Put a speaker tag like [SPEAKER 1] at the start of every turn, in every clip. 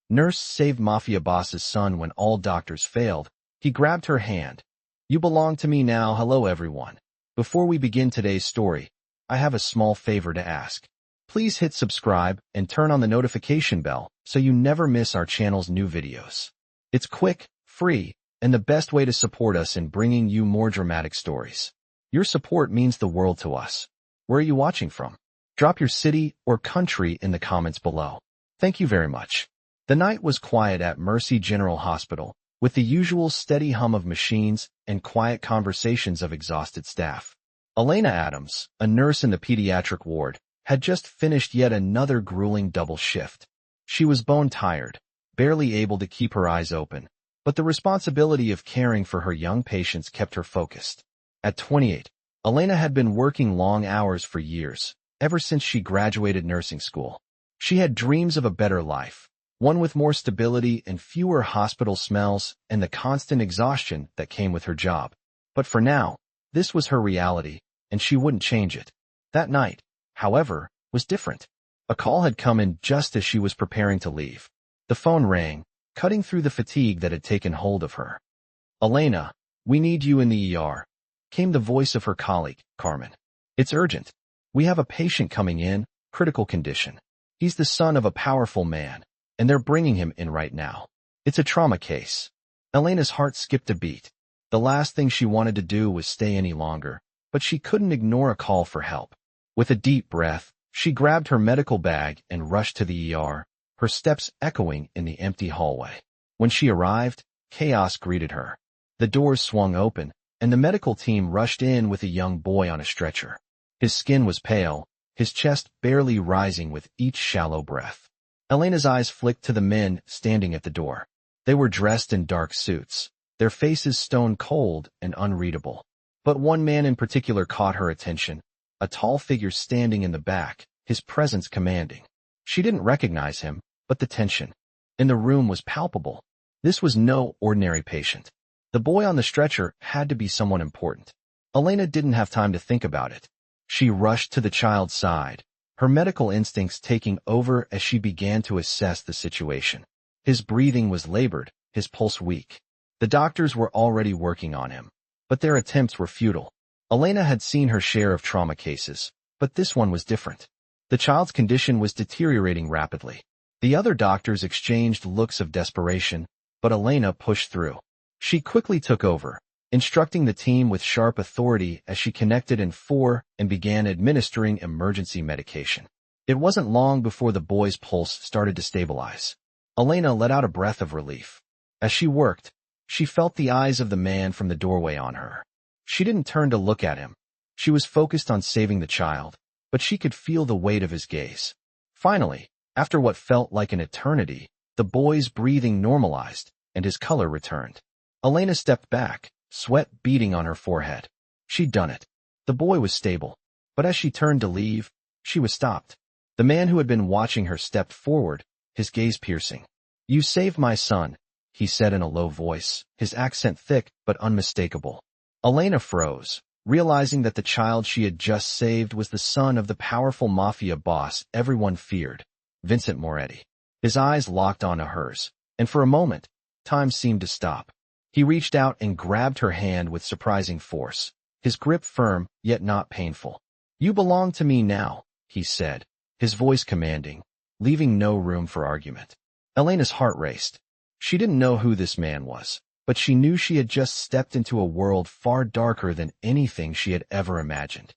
[SPEAKER 1] Nurse saved Mafia boss's son when all doctors failed. He grabbed her hand. You belong to me now. Hello everyone. Before we begin today's story, I have a small favor to ask. Please hit subscribe and turn on the notification bell so you never miss our channel's new videos. It's quick, free, and the best way to support us in bringing you more dramatic stories. Your support means the world to us. Where are you watching from? Drop your city or country in the comments below. Thank you very much. The night was quiet at Mercy General Hospital, with the usual steady hum of machines and quiet conversations of exhausted staff. Elena Adams, a nurse in the pediatric ward, had just finished yet another grueling double shift. She was bone-tired, barely able to keep her eyes open, but the responsibility of caring for her young patients kept her focused. At 28, Elena had been working long hours for years, ever since she graduated nursing school. She had dreams of a better life, one with more stability and fewer hospital smells and the constant exhaustion that came with her job. But for now, this was her reality, and she wouldn't change it. That night, however, was different. A call had come in just as she was preparing to leave. The phone rang, cutting through the fatigue that had taken hold of her. Elena, we need you in the ER, came the voice of her colleague, Carmen. It's urgent. We have a patient coming in, critical condition. He's the son of a powerful man, and they're bringing him in right now. It's a trauma case. Elena's heart skipped a beat. The last thing she wanted to do was stay any longer, but she couldn't ignore a call for help. With a deep breath, she grabbed her medical bag and rushed to the ER, her steps echoing in the empty hallway. When she arrived, chaos greeted her. The doors swung open, and the medical team rushed in with a young boy on a stretcher. His skin was pale, his chest barely rising with each shallow breath. Elena's eyes flicked to the men standing at the door. They were dressed in dark suits, their faces stone cold and unreadable. But one man in particular caught her attention, a tall figure standing in the back, his presence commanding. She didn't recognize him, but the tension in the room was palpable. This was no ordinary patient. The boy on the stretcher had to be someone important. Elena didn't have time to think about it. She rushed to the child's side, her medical instincts taking over as she began to assess the situation. His breathing was labored, his pulse weak. The doctors were already working on him, but their attempts were futile. Elena had seen her share of trauma cases, but this one was different. The child's condition was deteriorating rapidly. The other doctors exchanged looks of desperation, but Elena pushed through. She quickly took over, instructing the team with sharp authority as she connected in 4 and began administering emergency medication. It wasn't long before the boy's pulse started to stabilize. Elena let out a breath of relief. As she worked, she felt the eyes of the man from the doorway on her. She didn't turn to look at him. She was focused on saving the child, but she could feel the weight of his gaze. Finally, after what felt like an eternity, the boy's breathing normalized, and his color returned. Elena stepped back, sweat beading on her forehead. She'd done it. The boy was stable, but as she turned to leave, she was stopped. The man who had been watching her stepped forward, his gaze piercing. You saved my son, he said in a low voice, his accent thick but unmistakable. Elena froze, realizing that the child she had just saved was the son of the powerful mafia boss everyone feared, Vincent Moretti. His eyes locked onto hers, and for a moment, time seemed to stop. He reached out and grabbed her hand with surprising force, his grip firm yet not painful. You belong to me now, he said, his voice commanding, leaving no room for argument. Elena's heart raced. She didn't know who this man was, but she knew she had just stepped into a world far darker than anything she had ever imagined.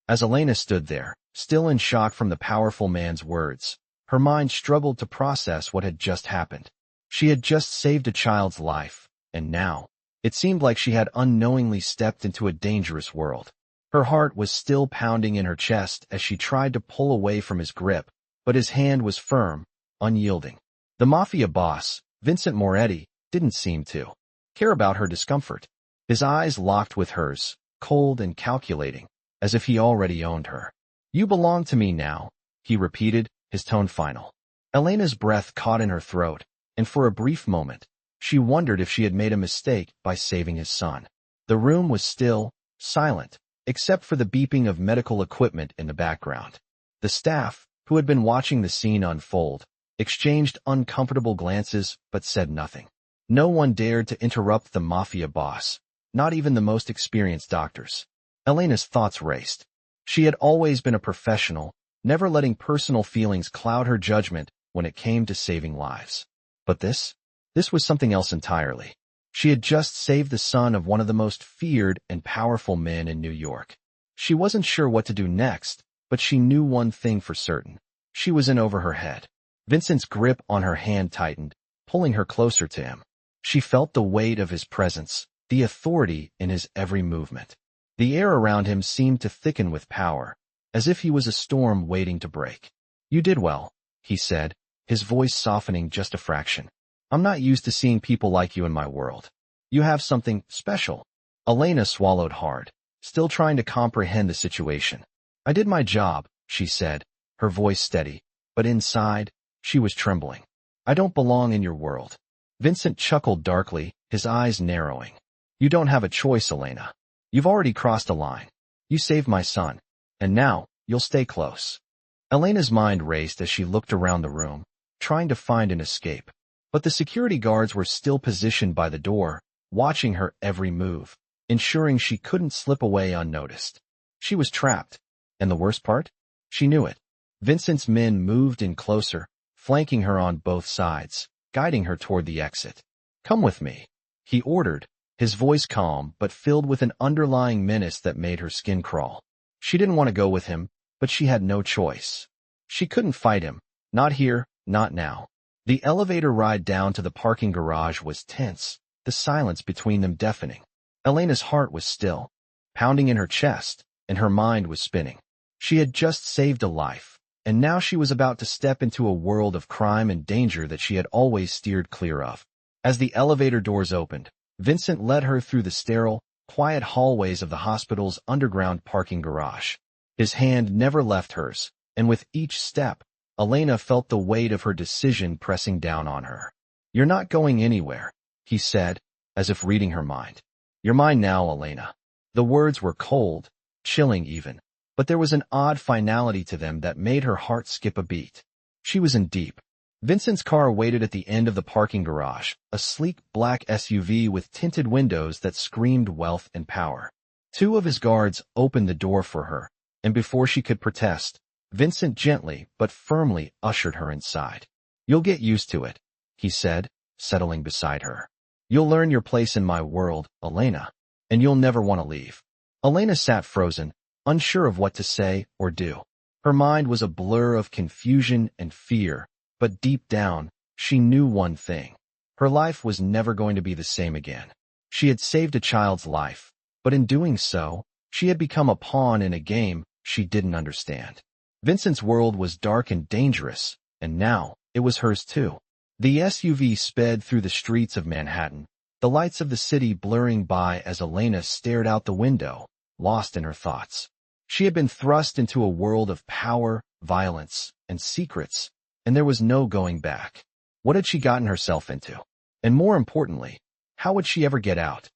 [SPEAKER 1] As Elena stood there, still in shock from the powerful man's words, her mind struggled to process what had just happened. She had just saved a child's life, and now, it seemed like she had unknowingly stepped into a dangerous world. Her heart was still pounding in her chest as she tried to pull away from his grip, but his hand was firm, unyielding. The mafia boss, Vincent Moretti, didn't seem to care about her discomfort. His eyes locked with hers, cold and calculating, as if he already owned her. You belong to me now, he repeated, his tone final. Elena's breath caught in her throat, and for a brief moment, she wondered if she had made a mistake by saving his son. The room was still, silent, except for the beeping of medical equipment in the background. The staff, who had been watching the scene unfold, exchanged uncomfortable glances, but said nothing. No one dared to interrupt the Mafia boss, not even the most experienced doctors. Elena's thoughts raced. She had always been a professional, never letting personal feelings cloud her judgment when it came to saving lives. But this was something else entirely. She had just saved the son of one of the most feared and powerful men in New York. She wasn't sure what to do next, but she knew one thing for certain. She was in over her head. Vincent's grip on her hand tightened, pulling her closer to him. She felt the weight of his presence, the authority in his every movement. The air around him seemed to thicken with power, as if he was a storm waiting to break. "You did well," he said, his voice softening just a fraction. "I'm not used to seeing people like you in my world. You have something special." Elena swallowed hard, still trying to comprehend the situation. "I did my job," she said, her voice steady, but inside, she was trembling. "I don't belong in your world." Vincent chuckled darkly, his eyes narrowing. "You don't have a choice, Elena. You've already crossed a line. You saved my son, and now, you'll stay close." Elena's mind raced as she looked around the room, trying to find an escape. But the security guards were still positioned by the door, watching her every move, ensuring she couldn't slip away unnoticed. She was trapped, and the worst part? She knew it. Vincent's men moved in closer, flanking her on both sides, guiding her toward the exit. "Come with me," he ordered, his voice calm but filled with an underlying menace that made her skin crawl. She didn't want to go with him, but she had no choice. She couldn't fight him, not here, not now. The elevator ride down to the parking garage was tense, the silence between them deafening. Elena's heart was still, pounding in her chest, and her mind was spinning. She had just saved a life, and now she was about to step into a world of crime and danger that she had always steered clear of. As the elevator doors opened, Vincent led her through the sterile, quiet hallways of the hospital's underground parking garage. His hand never left hers, and with each step, Elena felt the weight of her decision pressing down on her. "You're not going anywhere," he said, as if reading her mind. "You're mine now, Elena." The words were cold, chilling even, but there was an odd finality to them that made her heart skip a beat. She was in deep. Vincent's car waited at the end of the parking garage, a sleek black SUV with tinted windows that screamed wealth and power. Two of his guards opened the door for her, and before she could protest, Vincent gently but firmly ushered her inside. "You'll get used to it," he said, settling beside her. "You'll learn your place in my world, Elena, and you'll never want to leave." Elena sat frozen, unsure of what to say or do. Her mind was a blur of confusion and fear, but deep down, she knew one thing. Her life was never going to be the same again. She had saved a child's life, but in doing so, she had become a pawn in a game she didn't understand. Vincent's world was dark and dangerous, and now, it was hers too. The SUV sped through the streets of Manhattan, the lights of the city blurring by as Elena stared out the window, lost in her thoughts. She had been thrust into a world of power, violence, and secrets, and there was no going back. What had she gotten herself into? And more importantly, how would she ever get out?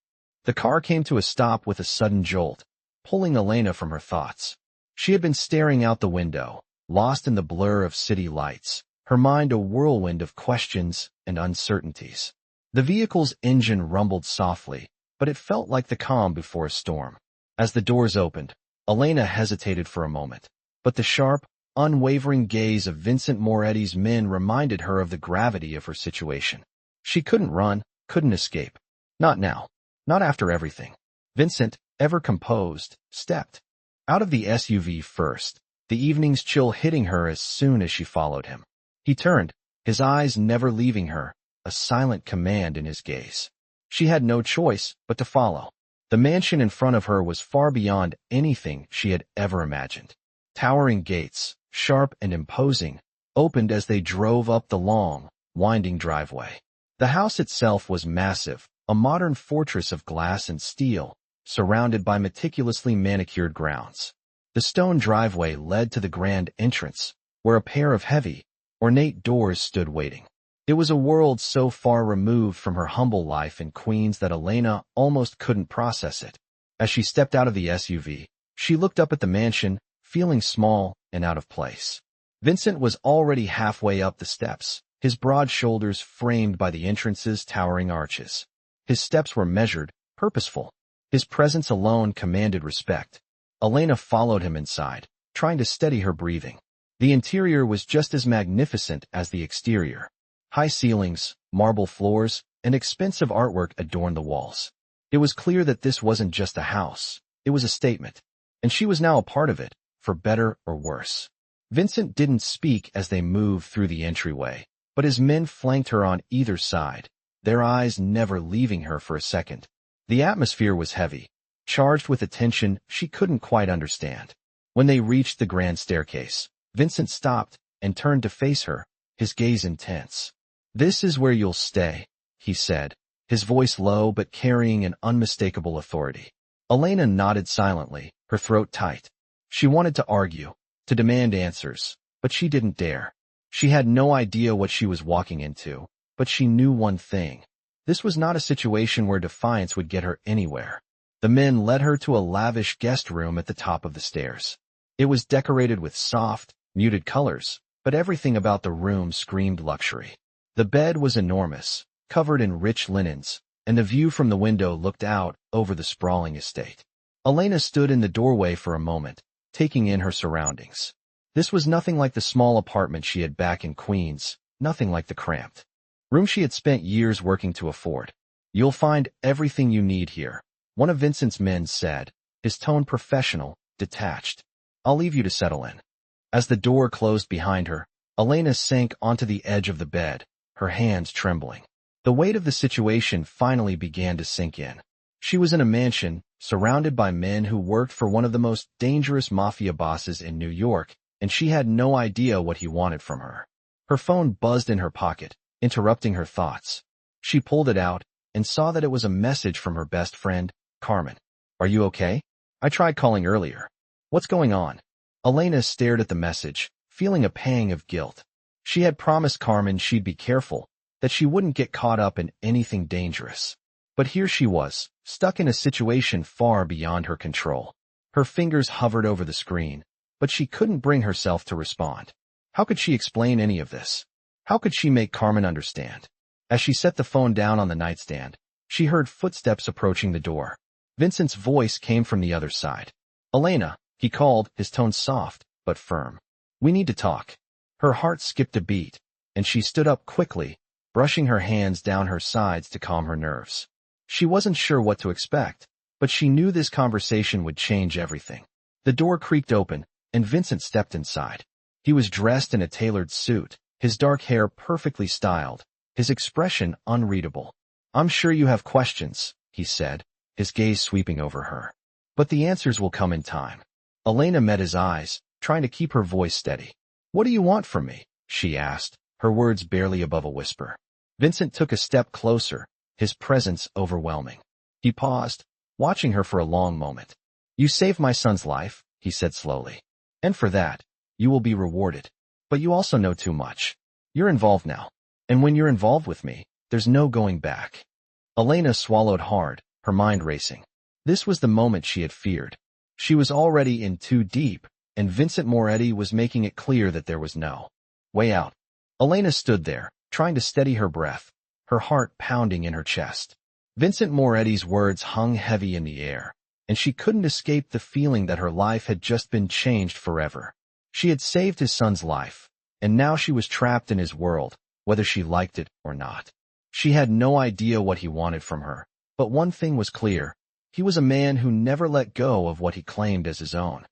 [SPEAKER 1] The car came to a stop with a sudden jolt, pulling Elena from her thoughts. She had been staring out the window, lost in the blur of city lights, her mind a whirlwind of questions and uncertainties. The vehicle's engine rumbled softly, but it felt like the calm before a storm. As the doors opened, Elena hesitated for a moment, but the sharp, unwavering gaze of Vincent Moretti's men reminded her of the gravity of her situation. She couldn't run, couldn't escape. Not now. Not after everything. Vincent, ever composed, stepped out of the SUV first, the evening's chill hitting her as soon as she followed him. He turned, his eyes never leaving her, a silent command in his gaze. She had no choice but to follow. The mansion in front of her was far beyond anything she had ever imagined. Towering gates, sharp and imposing, opened as they drove up the long, winding driveway. The house itself was massive, a modern fortress of glass and steel, surrounded by meticulously manicured grounds. The stone driveway led to the grand entrance, where a pair of heavy, ornate doors stood waiting. It was a world so far removed from her humble life in Queens that Elena almost couldn't process it. As she stepped out of the SUV, she looked up at the mansion, feeling small and out of place. Vincent was already halfway up the steps, his broad shoulders framed by the entrance's towering arches. His steps were measured, purposeful. His presence alone commanded respect. Elena followed him inside, trying to steady her breathing. The interior was just as magnificent as the exterior. High ceilings, marble floors, and expensive artwork adorned the walls. It was clear that this wasn't just a house, it was a statement. And she was now a part of it, for better or worse. Vincent didn't speak as they moved through the entryway, but his men flanked her on either side, their eyes never leaving her for a second. The atmosphere was heavy, charged with a tension she couldn't quite understand. When they reached the grand staircase, Vincent stopped and turned to face her, his gaze intense. "This is where you'll stay," he said, his voice low but carrying an unmistakable authority. Elena nodded silently, her throat tight. She wanted to argue, to demand answers, but she didn't dare. She had no idea what she was walking into, but she knew one thing. This was not a situation where defiance would get her anywhere. The men led her to a lavish guest room at the top of the stairs. It was decorated with soft, muted colors, but everything about the room screamed luxury. The bed was enormous, covered in rich linens, and the view from the window looked out over the sprawling estate. Elena stood in the doorway for a moment, taking in her surroundings. This was nothing like the small apartment she had back in Queens, nothing like the cramped room she had spent years working to afford. "You'll find everything you need here," one of Vincent's men said, his tone professional, detached. "I'll leave you to settle in." As the door closed behind her, Elena sank onto the edge of the bed, her hands trembling. The weight of the situation finally began to sink in. She was in a mansion, surrounded by men who worked for one of the most dangerous mafia bosses in New York, and she had no idea what he wanted from her. Her phone buzzed in her pocket, interrupting her thoughts. She pulled it out and saw that it was a message from her best friend, Carmen. "Are you okay? I tried calling earlier. What's going on?" Elena stared at the message, feeling a pang of guilt. She had promised Carmen she'd be careful, that she wouldn't get caught up in anything dangerous. But here she was, stuck in a situation far beyond her control. Her fingers hovered over the screen, but she couldn't bring herself to respond. How could she explain any of this? How could she make Carmen understand? As she set the phone down on the nightstand, she heard footsteps approaching the door. Vincent's voice came from the other side. "Elena," he called, his tone soft, but firm. "We need to talk." Her heart skipped a beat, and she stood up quickly, brushing her hands down her sides to calm her nerves. She wasn't sure what to expect, but she knew this conversation would change everything. The door creaked open, and Vincent stepped inside. He was dressed in a tailored suit, his dark hair perfectly styled, his expression unreadable. "I'm sure you have questions," he said, his gaze sweeping over her. "But the answers will come in time." Elena met his eyes, trying to keep her voice steady. "What do you want from me?" she asked, her words barely above a whisper. Vincent took a step closer, his presence overwhelming. He paused, watching her for a long moment. "You saved my son's life," he said slowly. "And for that, you will be rewarded. But you also know too much. You're involved now. And when you're involved with me, there's no going back." Elena swallowed hard, her mind racing. This was the moment she had feared. She was already in too deep, and Vincent Moretti was making it clear that there was no way out. Elena stood there, trying to steady her breath, her heart pounding in her chest. Vincent Moretti's words hung heavy in the air, and she couldn't escape the feeling that her life had just been changed forever. She had saved his son's life, and now she was trapped in his world, whether she liked it or not. She had no idea what he wanted from her, but one thing was clear. He was a man who never let go of what he claimed as his own.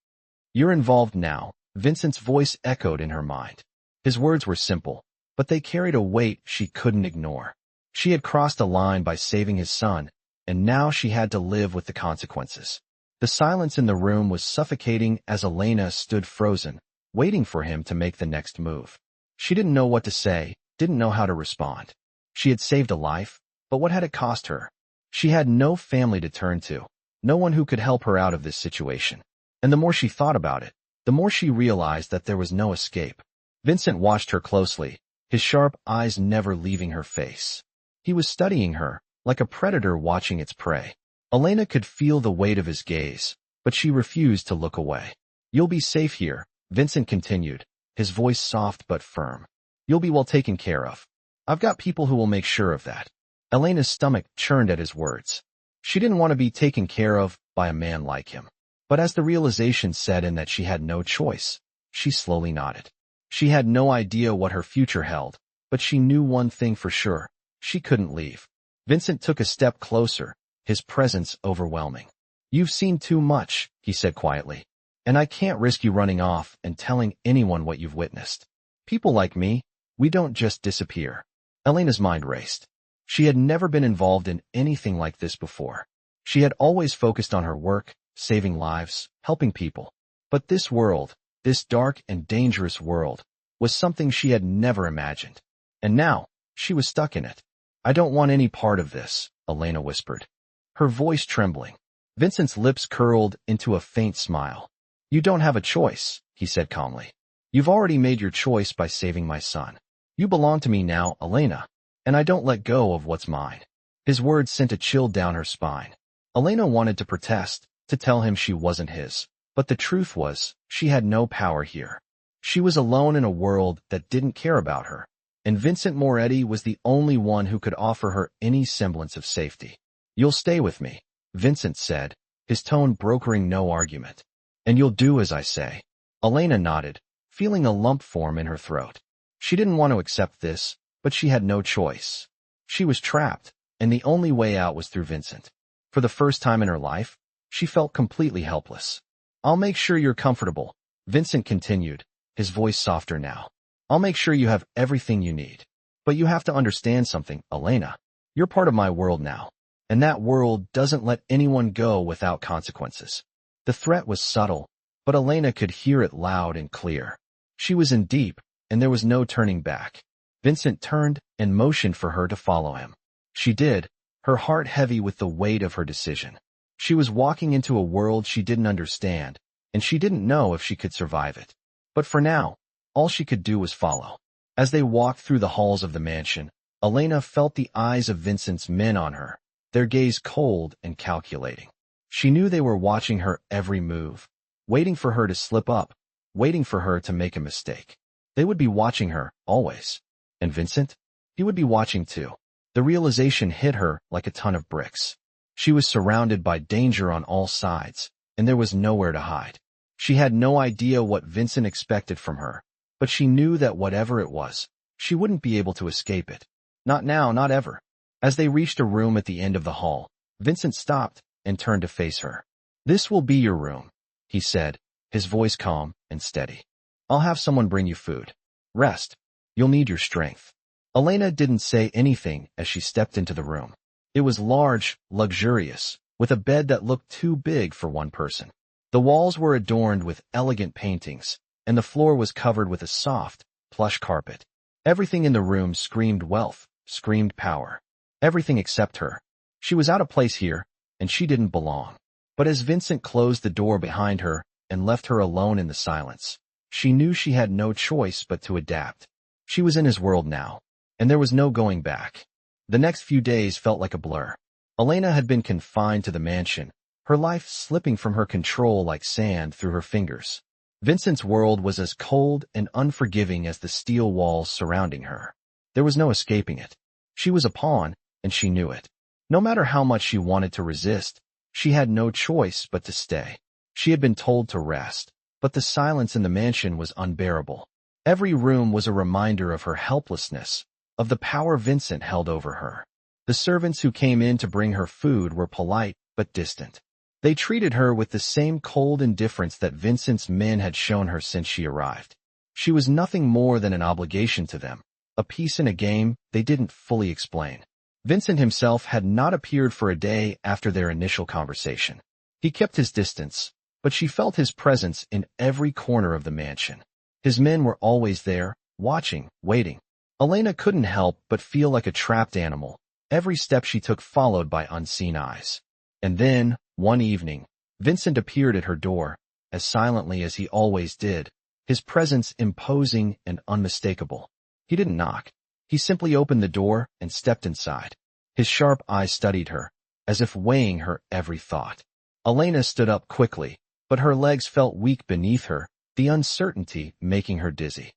[SPEAKER 1] "You're involved now," Vincent's voice echoed in her mind. His words were simple, but they carried a weight she couldn't ignore. She had crossed a line by saving his son, and now she had to live with the consequences. The silence in the room was suffocating as Elena stood frozen, waiting for him to make the next move. She didn't know what to say, didn't know how to respond. She had saved a life, but what had it cost her? She had no family to turn to, no one who could help her out of this situation. And the more she thought about it, the more she realized that there was no escape. Vincent watched her closely, his sharp eyes never leaving her face. He was studying her, like a predator watching its prey. Elena could feel the weight of his gaze, but she refused to look away. "You'll be safe here," Vincent continued, his voice soft but firm. You'll be well taken care of. I've got people who will make sure of that. Elena's stomach churned at his words. She didn't want to be taken care of by a man like him. But as the realization set in that she had no choice, she slowly nodded. She had no idea what her future held, but she knew one thing for sure. She couldn't leave. Vincent took a step closer, his presence overwhelming. You've seen too much, he said quietly. And I can't risk you running off and telling anyone what you've witnessed. People like me, we don't just disappear. Elena's mind raced. She had never been involved in anything like this before. She had always focused on her work, saving lives, helping people. But this world, this dark and dangerous world, was something she had never imagined. And now, she was stuck in it. I don't want any part of this, Elena whispered, her voice trembling. Vincent's lips curled into a faint smile. You don't have a choice, he said calmly. You've already made your choice by saving my son. You belong to me now, Elena, and I don't let go of what's mine. His words sent a chill down her spine. Elena wanted to protest, to tell him she wasn't his, but the truth was, she had no power here. She was alone in a world that didn't care about her, and Vincent Moretti was the only one who could offer her any semblance of safety. You'll stay with me, Vincent said, his tone brokering no argument. And you'll do as I say. Elena nodded, feeling a lump form in her throat. She didn't want to accept this, but she had no choice. She was trapped, and the only way out was through Vincent. For the first time in her life, she felt completely helpless. I'll make sure you're comfortable, Vincent continued, his voice softer now. I'll make sure you have everything you need. But you have to understand something, Elena. You're part of my world now, and that world doesn't let anyone go without consequences. The threat was subtle, but Elena could hear it loud and clear. She was in deep, and there was no turning back. Vincent turned and motioned for her to follow him. She did, her heart heavy with the weight of her decision. She was walking into a world she didn't understand, and she didn't know if she could survive it. But for now, all she could do was follow. As they walked through the halls of the mansion, Elena felt the eyes of Vincent's men on her, their gaze cold and calculating. She knew they were watching her every move, waiting for her to slip up, waiting for her to make a mistake. They would be watching her, always. And Vincent? He would be watching too. The realization hit her like a ton of bricks. She was surrounded by danger on all sides, and there was nowhere to hide. She had no idea what Vincent expected from her, but she knew that whatever it was, she wouldn't be able to escape it. Not now, not ever. As they reached a room at the end of the hall, Vincent stopped and turned to face her. This will be your room, he said, his voice calm and steady. I'll have someone bring you food. Rest. You'll need your strength. Elena didn't say anything as she stepped into the room. It was large, luxurious, with a bed that looked too big for one person. The walls were adorned with elegant paintings, and the floor was covered with a soft, plush carpet. Everything in the room screamed wealth, screamed power. Everything except her. She was out of place here, and she didn't belong. But as Vincent closed the door behind her and left her alone in the silence, she knew she had no choice but to adapt. She was in his world now, and there was no going back. The next few days felt like a blur. Elena had been confined to the mansion, her life slipping from her control like sand through her fingers. Vincent's world was as cold and unforgiving as the steel walls surrounding her. There was no escaping it. She was a pawn, and she knew it. No matter how much she wanted to resist, she had no choice but to stay. She had been told to rest, but the silence in the mansion was unbearable. Every room was a reminder of her helplessness, of the power Vincent held over her. The servants who came in to bring her food were polite but distant. They treated her with the same cold indifference that Vincent's men had shown her since she arrived. She was nothing more than an obligation to them, a piece in a game they didn't fully explain. Vincent himself had not appeared for a day after their initial conversation. He kept his distance, but she felt his presence in every corner of the mansion. His men were always there, watching, waiting. Elena couldn't help but feel like a trapped animal, every step she took followed by unseen eyes. And then, one evening, Vincent appeared at her door, as silently as he always did, his presence imposing and unmistakable. He didn't knock. He simply opened the door and stepped inside. His sharp eyes studied her, as if weighing her every thought. Elena stood up quickly, but her legs felt weak beneath her, the uncertainty making her dizzy.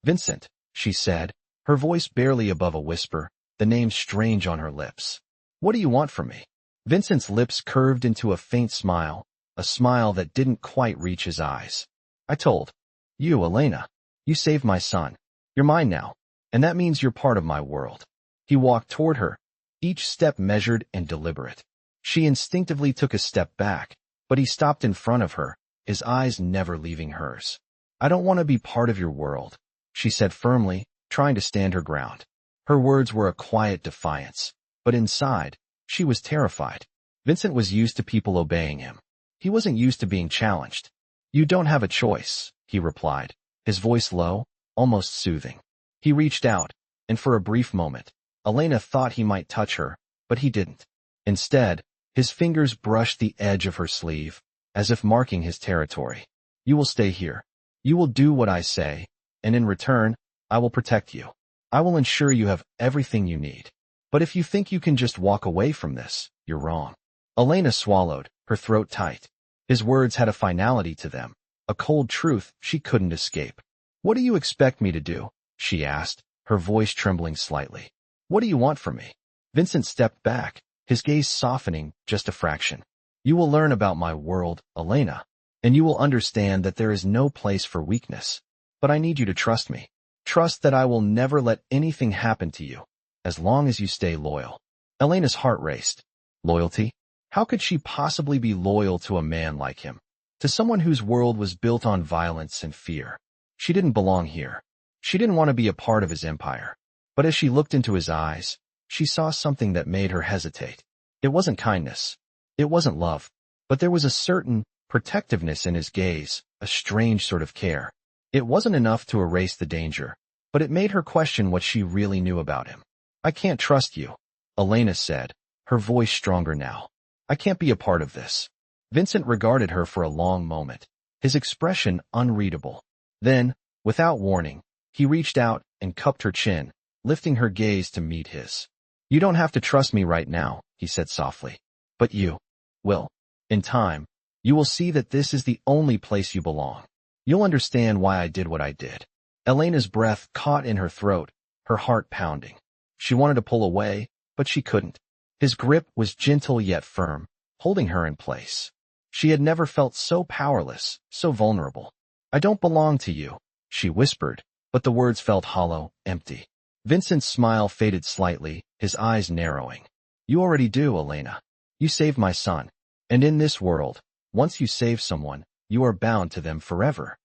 [SPEAKER 1] "Vincent," she said, her voice barely above a whisper, the name strange on her lips. "What do you want from me?" Vincent's lips curved into a faint smile, a smile that didn't quite reach his eyes. "I told you, Elena. You saved my son. You're mine now, and that means you're part of my world." He walked toward her, each step measured and deliberate. She instinctively took a step back, but he stopped in front of her, his eyes never leaving hers. "I don't want to be part of your world," she said firmly, trying to stand her ground. Her words were a quiet defiance, but inside, she was terrified. Vincent was used to people obeying him. He wasn't used to being challenged. "You don't have a choice," he replied, his voice low, almost soothing. He reached out, and for a brief moment, Elena thought he might touch her, but he didn't. Instead, his fingers brushed the edge of her sleeve, as if marking his territory. "You will stay here. You will do what I say, and in return, I will protect you. I will ensure you have everything you need. But if you think you can just walk away from this, you're wrong." Elena swallowed, her throat tight. His words had a finality to them, a cold truth she couldn't escape. "What do you expect me to do?" she asked, her voice trembling slightly. "What do you want from me?" Vincent stepped back, his gaze softening just a fraction. "You will learn about my world, Elena, and you will understand that there is no place for weakness. But I need you to trust me. Trust that I will never let anything happen to you, as long as you stay loyal." Elena's heart raced. Loyalty? How could she possibly be loyal to a man like him? To someone whose world was built on violence and fear. She didn't belong here. She didn't want to be a part of his empire. But as she looked into his eyes, she saw something that made her hesitate. It wasn't kindness. It wasn't love. But there was a certain protectiveness in his gaze, a strange sort of care. It wasn't enough to erase the danger, but it made her question what she really knew about him. "I can't trust you," Elena said, her voice stronger now. "I can't be a part of this." Vincent regarded her for a long moment, his expression unreadable. Then, without warning, he reached out and cupped her chin, lifting her gaze to meet his. "You don't have to trust me right now," he said softly. "But you will. In time, you will see that this is the only place you belong. You'll understand why I did what I did." Elena's breath caught in her throat, her heart pounding. She wanted to pull away, but she couldn't. His grip was gentle yet firm, holding her in place. She had never felt so powerless, so vulnerable. "I don't belong to you," she whispered, but the words felt hollow, empty. Vincent's smile faded slightly, his eyes narrowing. "You already do, Elena. You saved my son. And in this world, once you save someone, you are bound to them forever."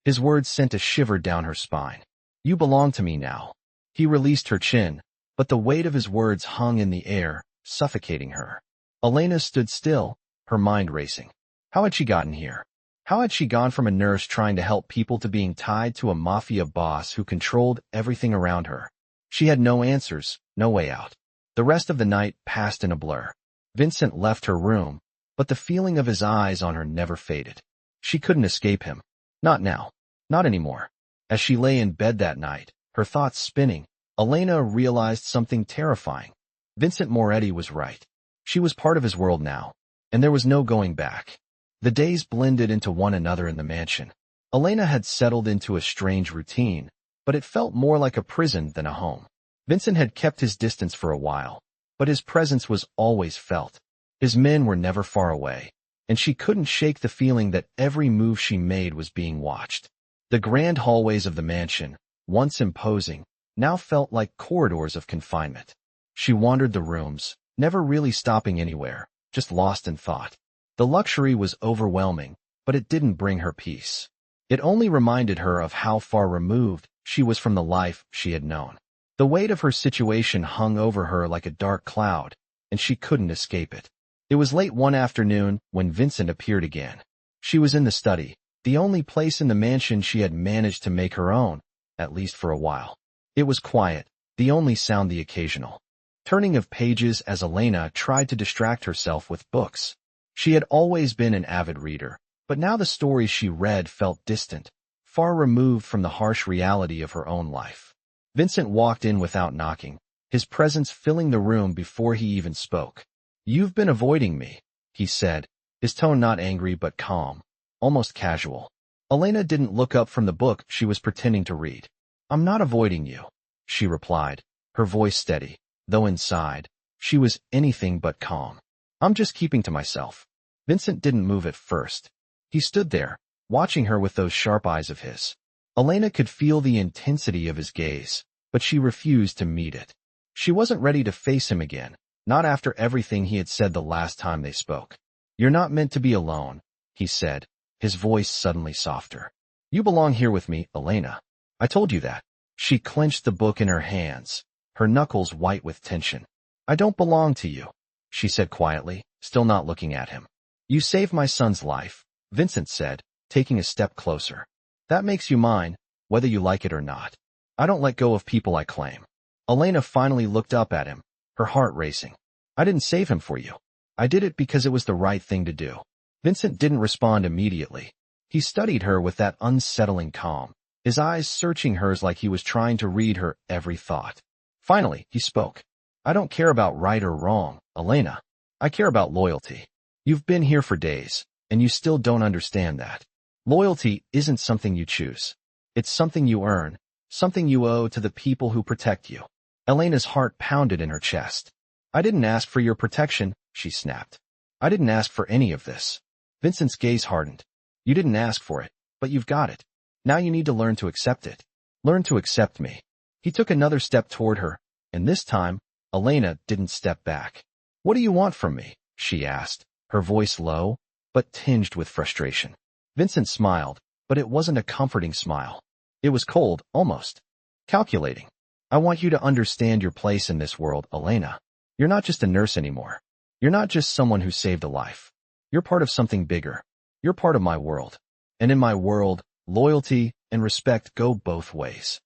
[SPEAKER 1] His words sent a shiver down her spine. "You belong to me now." He released her chin, but the weight of his words hung in the air, suffocating her. Elena stood still, her mind racing. How had she gotten here? How had she gone from a nurse trying to help people to being tied to a mafia boss who controlled everything around her? She had no answers, no way out. The rest of the night passed in a blur. Vincent left her room, but the feeling of his eyes on her never faded. She couldn't escape him. Not now. Not anymore. As she lay in bed that night, her thoughts spinning, Elena realized something terrifying. Vincent Moretti was right. She was part of his world now, and there was no going back. The days blended into one another in the mansion. Elena had settled into a strange routine, but it felt more like a prison than a home. Vincent had kept his distance for a while, but his presence was always felt. His men were never far away, and she couldn't shake the feeling that every move she made was being watched. The grand hallways of the mansion, once imposing, now felt like corridors of confinement. She wandered the rooms, never really stopping anywhere, just lost in thought. The luxury was overwhelming, but it didn't bring her peace. It only reminded her of how far removed she was from the life she had known. The weight of her situation hung over her like a dark cloud, and she couldn't escape it. It was late one afternoon when Vincent appeared again. She was in the study, the only place in the mansion she had managed to make her own, at least for a while. It was quiet, the only sound the occasional turning of pages as Elena tried to distract herself with books. She had always been an avid reader, but now the stories she read felt distant, far removed from the harsh reality of her own life. Vincent walked in without knocking, his presence filling the room before he even spoke. "You've been avoiding me," he said, his tone not angry but calm, almost casual. Elena didn't look up from the book she was pretending to read. I'm not avoiding you, she replied, her voice steady, though inside, she was anything but calm. I'm just keeping to myself. Vincent didn't move at first. He stood there, watching her with those sharp eyes of his. Elena could feel the intensity of his gaze, but she refused to meet it. She wasn't ready to face him again, not after everything he had said the last time they spoke. You're not meant to be alone, he said, his voice suddenly softer. You belong here with me, Elena. I told you that. She clenched the book in her hands, her knuckles white with tension. I don't belong to you, she said quietly, still not looking at him. You saved my son's life, Vincent said, taking a step closer. That makes you mine, whether you like it or not. I don't let go of people I claim. Elena finally looked up at him, her heart racing. I didn't save him for you. I did it because it was the right thing to do. Vincent didn't respond immediately. He studied her with that unsettling calm, his eyes searching hers like he was trying to read her every thought. Finally, he spoke. I don't care about right or wrong, Elena. I care about loyalty. You've been here for days, and you still don't understand that. Loyalty isn't something you choose. It's something you earn, something you owe to the people who protect you. Elena's heart pounded in her chest. I didn't ask for your protection, she snapped. I didn't ask for any of this. Vincent's gaze hardened. You didn't ask for it, but you've got it. Now you need to learn to accept it. Learn to accept me. He took another step toward her, and this time, Elena didn't step back. What do you want from me? She asked, her voice low, but tinged with frustration. Vincent smiled, but it wasn't a comforting smile. It was cold, almost calculating. I want you to understand your place in this world, Elena. You're not just a nurse anymore. You're not just someone who saved a life. You're part of something bigger. You're part of my world. And in my world, loyalty and respect go both ways.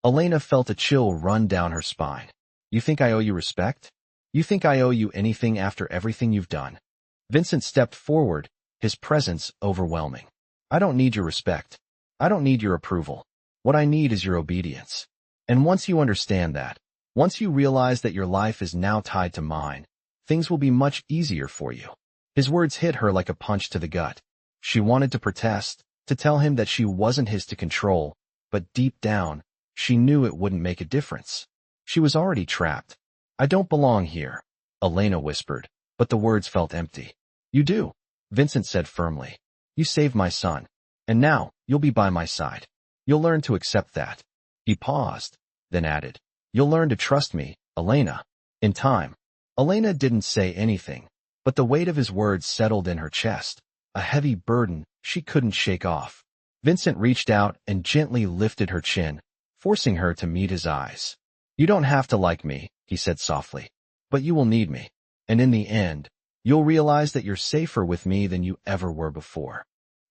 [SPEAKER 1] Elena felt a chill run down her spine. You think I owe you respect? You think I owe you anything after everything you've done? Vincent stepped forward, his presence overwhelming. I don't need your respect. I don't need your approval. What I need is your obedience. And once you understand that, once you realize that your life is now tied to mine, things will be much easier for you. His words hit her like a punch to the gut. She wanted to protest, to tell him that she wasn't his to control, but deep down, she knew it wouldn't make a difference. She was already trapped. I don't belong here, Elena whispered, but the words felt empty. You do, Vincent said firmly. You saved my son, and now you'll be by my side. You'll learn to accept that. He paused, then added, you'll learn to trust me, Elena. In time. Elena didn't say anything, but the weight of his words settled in her chest, a heavy burden she couldn't shake off. Vincent reached out and gently lifted her chin, forcing her to meet his eyes. You don't have to like me, he said softly, but you will need me. And in the end, you'll realize that you're safer with me than you ever were before.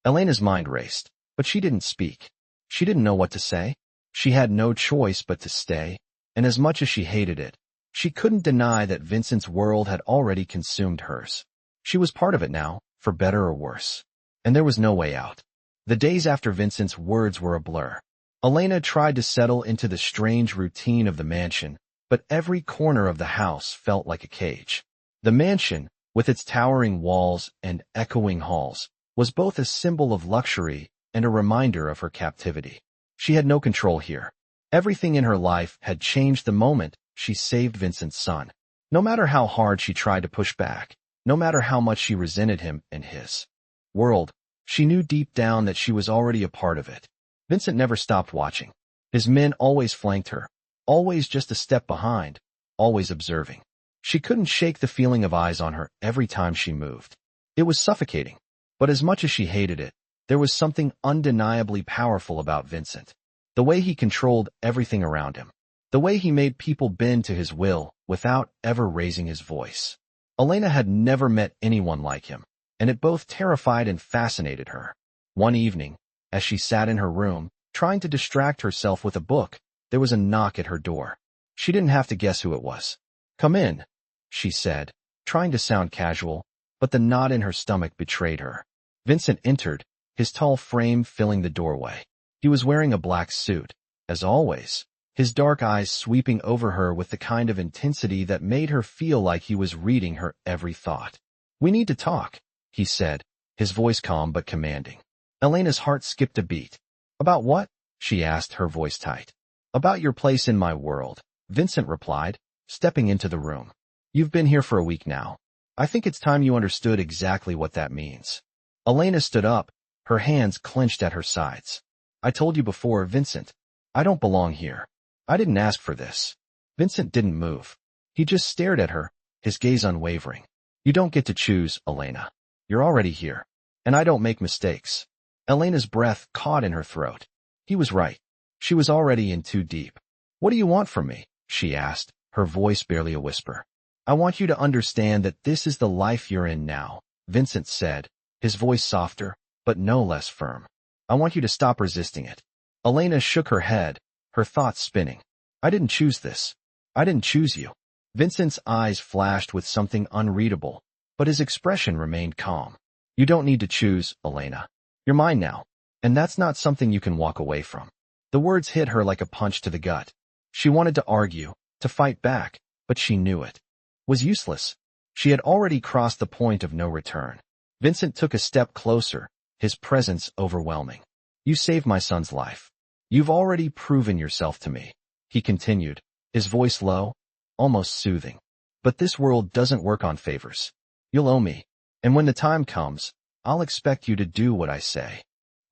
[SPEAKER 1] Elena's mind raced, but she didn't speak. She didn't know what to say. She had no choice but to stay, and as much as she hated it, she couldn't deny that Vincent's world had already consumed hers. She was part of it now, for better or worse. And there was no way out. The days after Vincent's words were a blur. Elena tried to settle into the strange routine of the mansion, but every corner of the house felt like a cage. The mansion, with its towering walls and echoing halls, was both a symbol of luxury and a reminder of her captivity. She had no control here. Everything in her life had changed the moment she saved Vincent's son. No matter how hard she tried to push back, no matter how much she resented him and his world, she knew deep down that she was already a part of it. Vincent never stopped watching. His men always flanked her, always just a step behind, always observing. She couldn't shake the feeling of eyes on her every time she moved. It was suffocating, but as much as she hated it, there was something undeniably powerful about Vincent. The way he controlled everything around him. The way he made people bend to his will without ever raising his voice. Elena had never met anyone like him, and it both terrified and fascinated her. One evening, as she sat in her room, trying to distract herself with a book, there was a knock at her door. She didn't have to guess who it was. Come in, she said, trying to sound casual, but the knot in her stomach betrayed her. Vincent entered, his tall frame filling the doorway. He was wearing a black suit, as always, his dark eyes sweeping over her with the kind of intensity that made her feel like he was reading her every thought. We need to talk, he said, his voice calm but commanding. Elena's heart skipped a beat. About what? She asked, her voice tight. About your place in my world, Vincent replied, stepping into the room. You've been here for a week now. I think it's time you understood exactly what that means. Elena stood up, her hands clenched at her sides. I told you before, Vincent. I don't belong here. I didn't ask for this. Vincent didn't move. He just stared at her, his gaze unwavering. You don't get to choose, Elena. You're already here. And I don't make mistakes. Elena's breath caught in her throat. He was right. She was already in too deep. What do you want from me? She asked, her voice barely a whisper. I want you to understand that this is the life you're in now, Vincent said, his voice softer, but no less firm. I want you to stop resisting it. Elena shook her head, her thoughts spinning. I didn't choose this. I didn't choose you. Vincent's eyes flashed with something unreadable, but his expression remained calm. You don't need to choose, Elena. You're mine now, and that's not something you can walk away from. The words hit her like a punch to the gut. She wanted to argue, to fight back, but she knew it was useless. She had already crossed the point of no return. Vincent took a step closer, his presence overwhelming. You saved my son's life. You've already proven yourself to me, he continued, his voice low, almost soothing. But this world doesn't work on favors. You'll owe me, and when the time comes, I'll expect you to do what I say.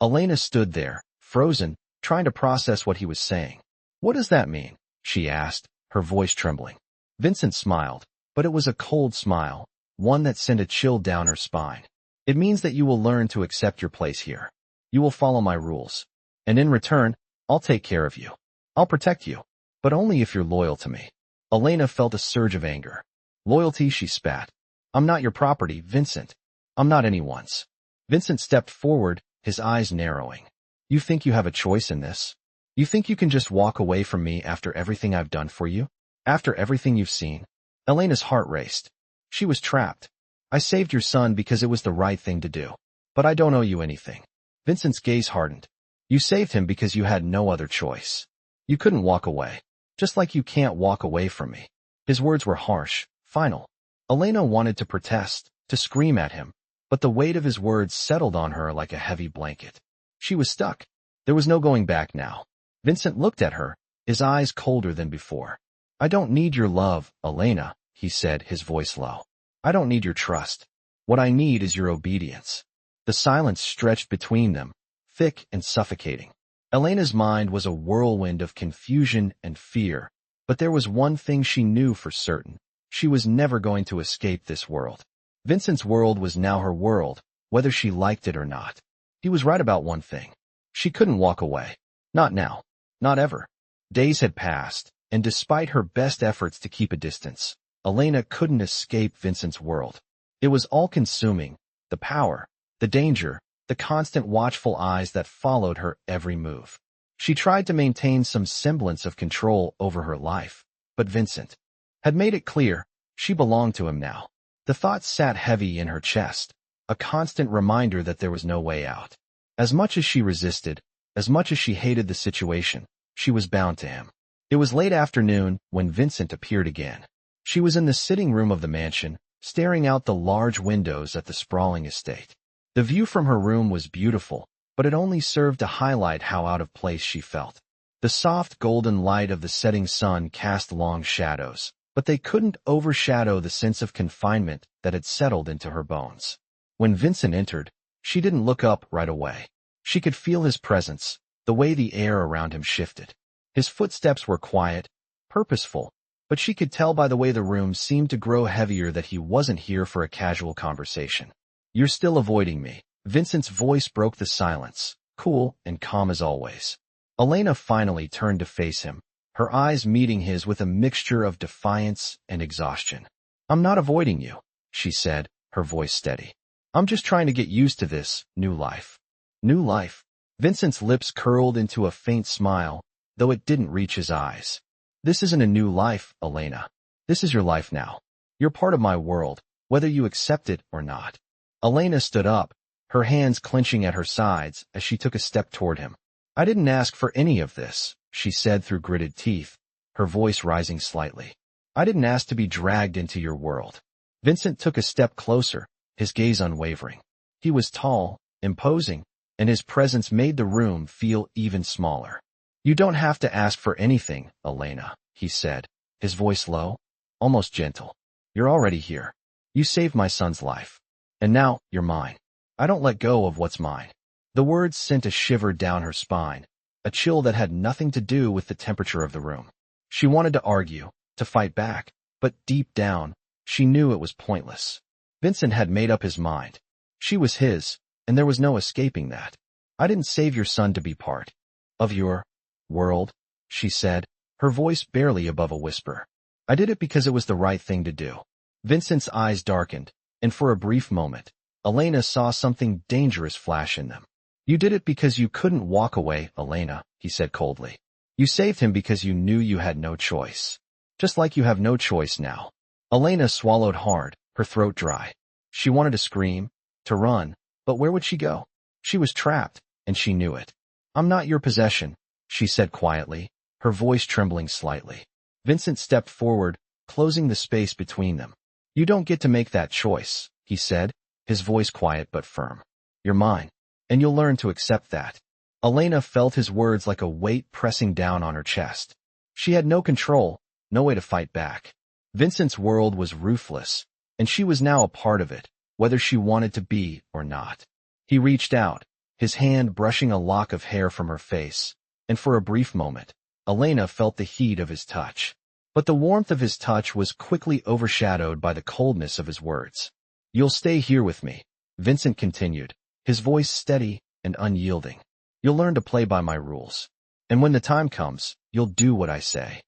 [SPEAKER 1] Elena stood there, frozen, trying to process what he was saying. What does that mean? She asked, her voice trembling. Vincent smiled, but it was a cold smile, one that sent a chill down her spine. It means that you will learn to accept your place here. You will follow my rules. And in return, I'll take care of you. I'll protect you. But only if you're loyal to me. Elena felt a surge of anger. Loyalty, she spat. I'm not your property, Vincent. I'm not anyone's. Vincent stepped forward, his eyes narrowing. You think you have a choice in this? You think you can just walk away from me after everything I've done for you? After everything you've seen? Elena's heart raced. She was trapped. I saved your son because it was the right thing to do. But I don't owe you anything. Vincent's gaze hardened. You saved him because you had no other choice. You couldn't walk away. Just like you can't walk away from me. His words were harsh, final. Elena wanted to protest, to scream at him, but the weight of his words settled on her like a heavy blanket. She was stuck. There was no going back now. Vincent looked at her, his eyes colder than before. I don't need your love, Elena, he said, his voice low. I don't need your trust. What I need is your obedience. The silence stretched between them, thick and suffocating. Elena's mind was a whirlwind of confusion and fear, but there was one thing she knew for certain. She was never going to escape this world. Vincent's world was now her world, whether she liked it or not. He was right about one thing. She couldn't walk away. Not now. Not ever. Days had passed, and despite her best efforts to keep a distance, Elena couldn't escape Vincent's world. It was all-consuming, the power, the danger, the constant watchful eyes that followed her every move. She tried to maintain some semblance of control over her life, but Vincent had made it clear she belonged to him now. The thought sat heavy in her chest, a constant reminder that there was no way out. As much as she resisted, as much as she hated the situation, she was bound to him. It was late afternoon when Vincent appeared again. She was in the sitting room of the mansion, staring out the large windows at the sprawling estate. The view from her room was beautiful, but it only served to highlight how out of place she felt. The soft golden light of the setting sun cast long shadows, but they couldn't overshadow the sense of confinement that had settled into her bones. When Vincent entered, she didn't look up right away. She could feel his presence, the way the air around him shifted. His footsteps were quiet, purposeful, but she could tell by the way the room seemed to grow heavier that he wasn't here for a casual conversation. You're still avoiding me. Vincent's voice broke the silence, cool and calm as always. Elena finally turned to face him, her eyes meeting his with a mixture of defiance and exhaustion. I'm not avoiding you, she said, her voice steady. I'm just trying to get used to this new life. New life. Vincent's lips curled into a faint smile, though it didn't reach his eyes. This isn't a new life, Elena. This is your life now. You're part of my world, whether you accept it or not. Elena stood up, her hands clenching at her sides as she took a step toward him. I didn't ask for any of this, she said through gritted teeth, her voice rising slightly. I didn't ask to be dragged into your world. Vincent took a step closer, his gaze unwavering. He was tall, imposing, and his presence made the room feel even smaller. "You don't have to ask for anything, Elena," he said, his voice low, almost gentle. "You're already here. You saved my son's life. And now, you're mine. I don't let go of what's mine." The words sent a shiver down her spine, a chill that had nothing to do with the temperature of the room. She wanted to argue, to fight back, but deep down, she knew it was pointless. Vincent had made up his mind. She was his, and there was no escaping that. "I didn't save your son to be part of your world," she said, her voice barely above a whisper. "I did it because it was the right thing to do." Vincent's eyes darkened, and for a brief moment, Elena saw something dangerous flash in them. "You did it because you couldn't walk away, Elena," he said coldly. "You saved him because you knew you had no choice. Just like you have no choice now." Elena swallowed hard, her throat dry. She wanted to scream, to run, but where would she go? She was trapped, and she knew it. "I'm not your possession," she said quietly, her voice trembling slightly. Vincent stepped forward, closing the space between them. "You don't get to make that choice," he said, his voice quiet but firm. "You're mine, and you'll learn to accept that." Elena felt his words like a weight pressing down on her chest. She had no control, no way to fight back. Vincent's world was ruthless, and she was now a part of it, whether she wanted to be or not. He reached out, his hand brushing a lock of hair from her face, and for a brief moment, Elena felt the heat of his touch. But the warmth of his touch was quickly overshadowed by the coldness of his words. "You'll stay here with me," Vincent continued, his voice steady and unyielding. "You'll learn to play by my rules. And when the time comes, you'll do what I say."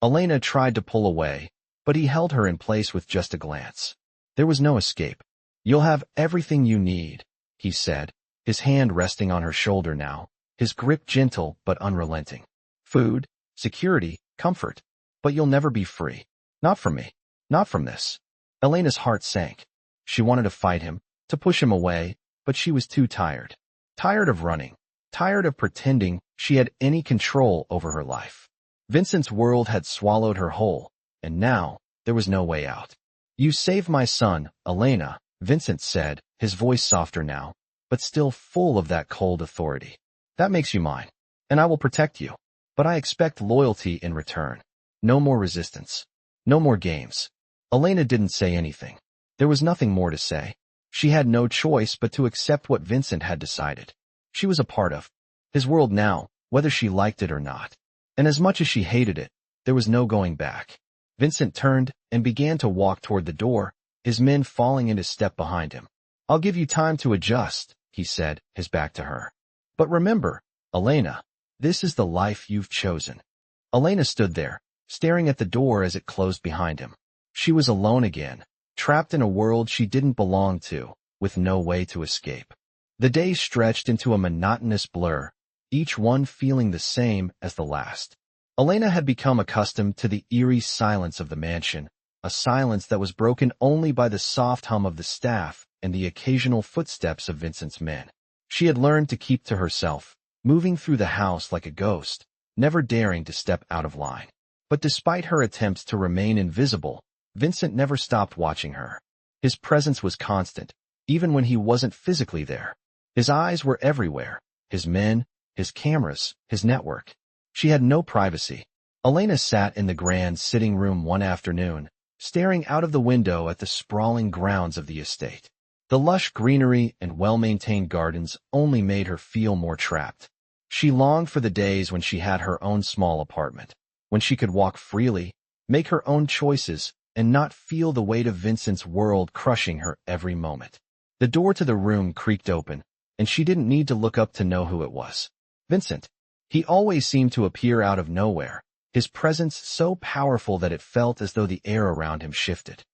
[SPEAKER 1] Elena tried to pull away, but he held her in place with just a glance. There was no escape. "You'll have everything you need," he said, his hand resting on her shoulder now, his grip gentle but unrelenting. "Food, security, comfort. But you'll never be free. Not from me. Not from this." Elena's heart sank. She wanted to fight him, to push him away, but she was too tired. Tired of running. Tired of pretending she had any control over her life. Vincent's world had swallowed her whole, and now there was no way out. "You saved my son, Elena," Vincent said, his voice softer now, but still full of that cold authority. "That makes you mine, and I will protect you. But I expect loyalty in return. No more resistance. No more games." Elena didn't say anything. There was nothing more to say. She had no choice but to accept what Vincent had decided. She was a part of his world now, whether she liked it or not. And as much as she hated it, there was no going back. Vincent turned and began to walk toward the door, his men falling into step behind him. "I'll give you time to adjust," he said, his back to her. "But remember, Elena, this is the life you've chosen." Elena stood there, staring at the door as it closed behind him. She was alone again, trapped in a world she didn't belong to, with no way to escape. The days stretched into a monotonous blur, each one feeling the same as the last. Elena had become accustomed to the eerie silence of the mansion, a silence that was broken only by the soft hum of the staff and the occasional footsteps of Vincent's men. She had learned to keep to herself, moving through the house like a ghost, never daring to step out of line. But despite her attempts to remain invisible, Vincent never stopped watching her. His presence was constant, even when he wasn't physically there. His eyes were everywhere, his men, his cameras, his network. She had no privacy. Elena sat in the grand sitting room one afternoon, staring out of the window at the sprawling grounds of the estate. The lush greenery and well-maintained gardens only made her feel more trapped. She longed for the days when she had her own small apartment, when she could walk freely, make her own choices, and not feel the weight of Vincent's world crushing her every moment. The door to the room creaked open, and she didn't need to look up to know who it was. Vincent. He always seemed to appear out of nowhere, his presence so powerful that it felt as though the air around him shifted.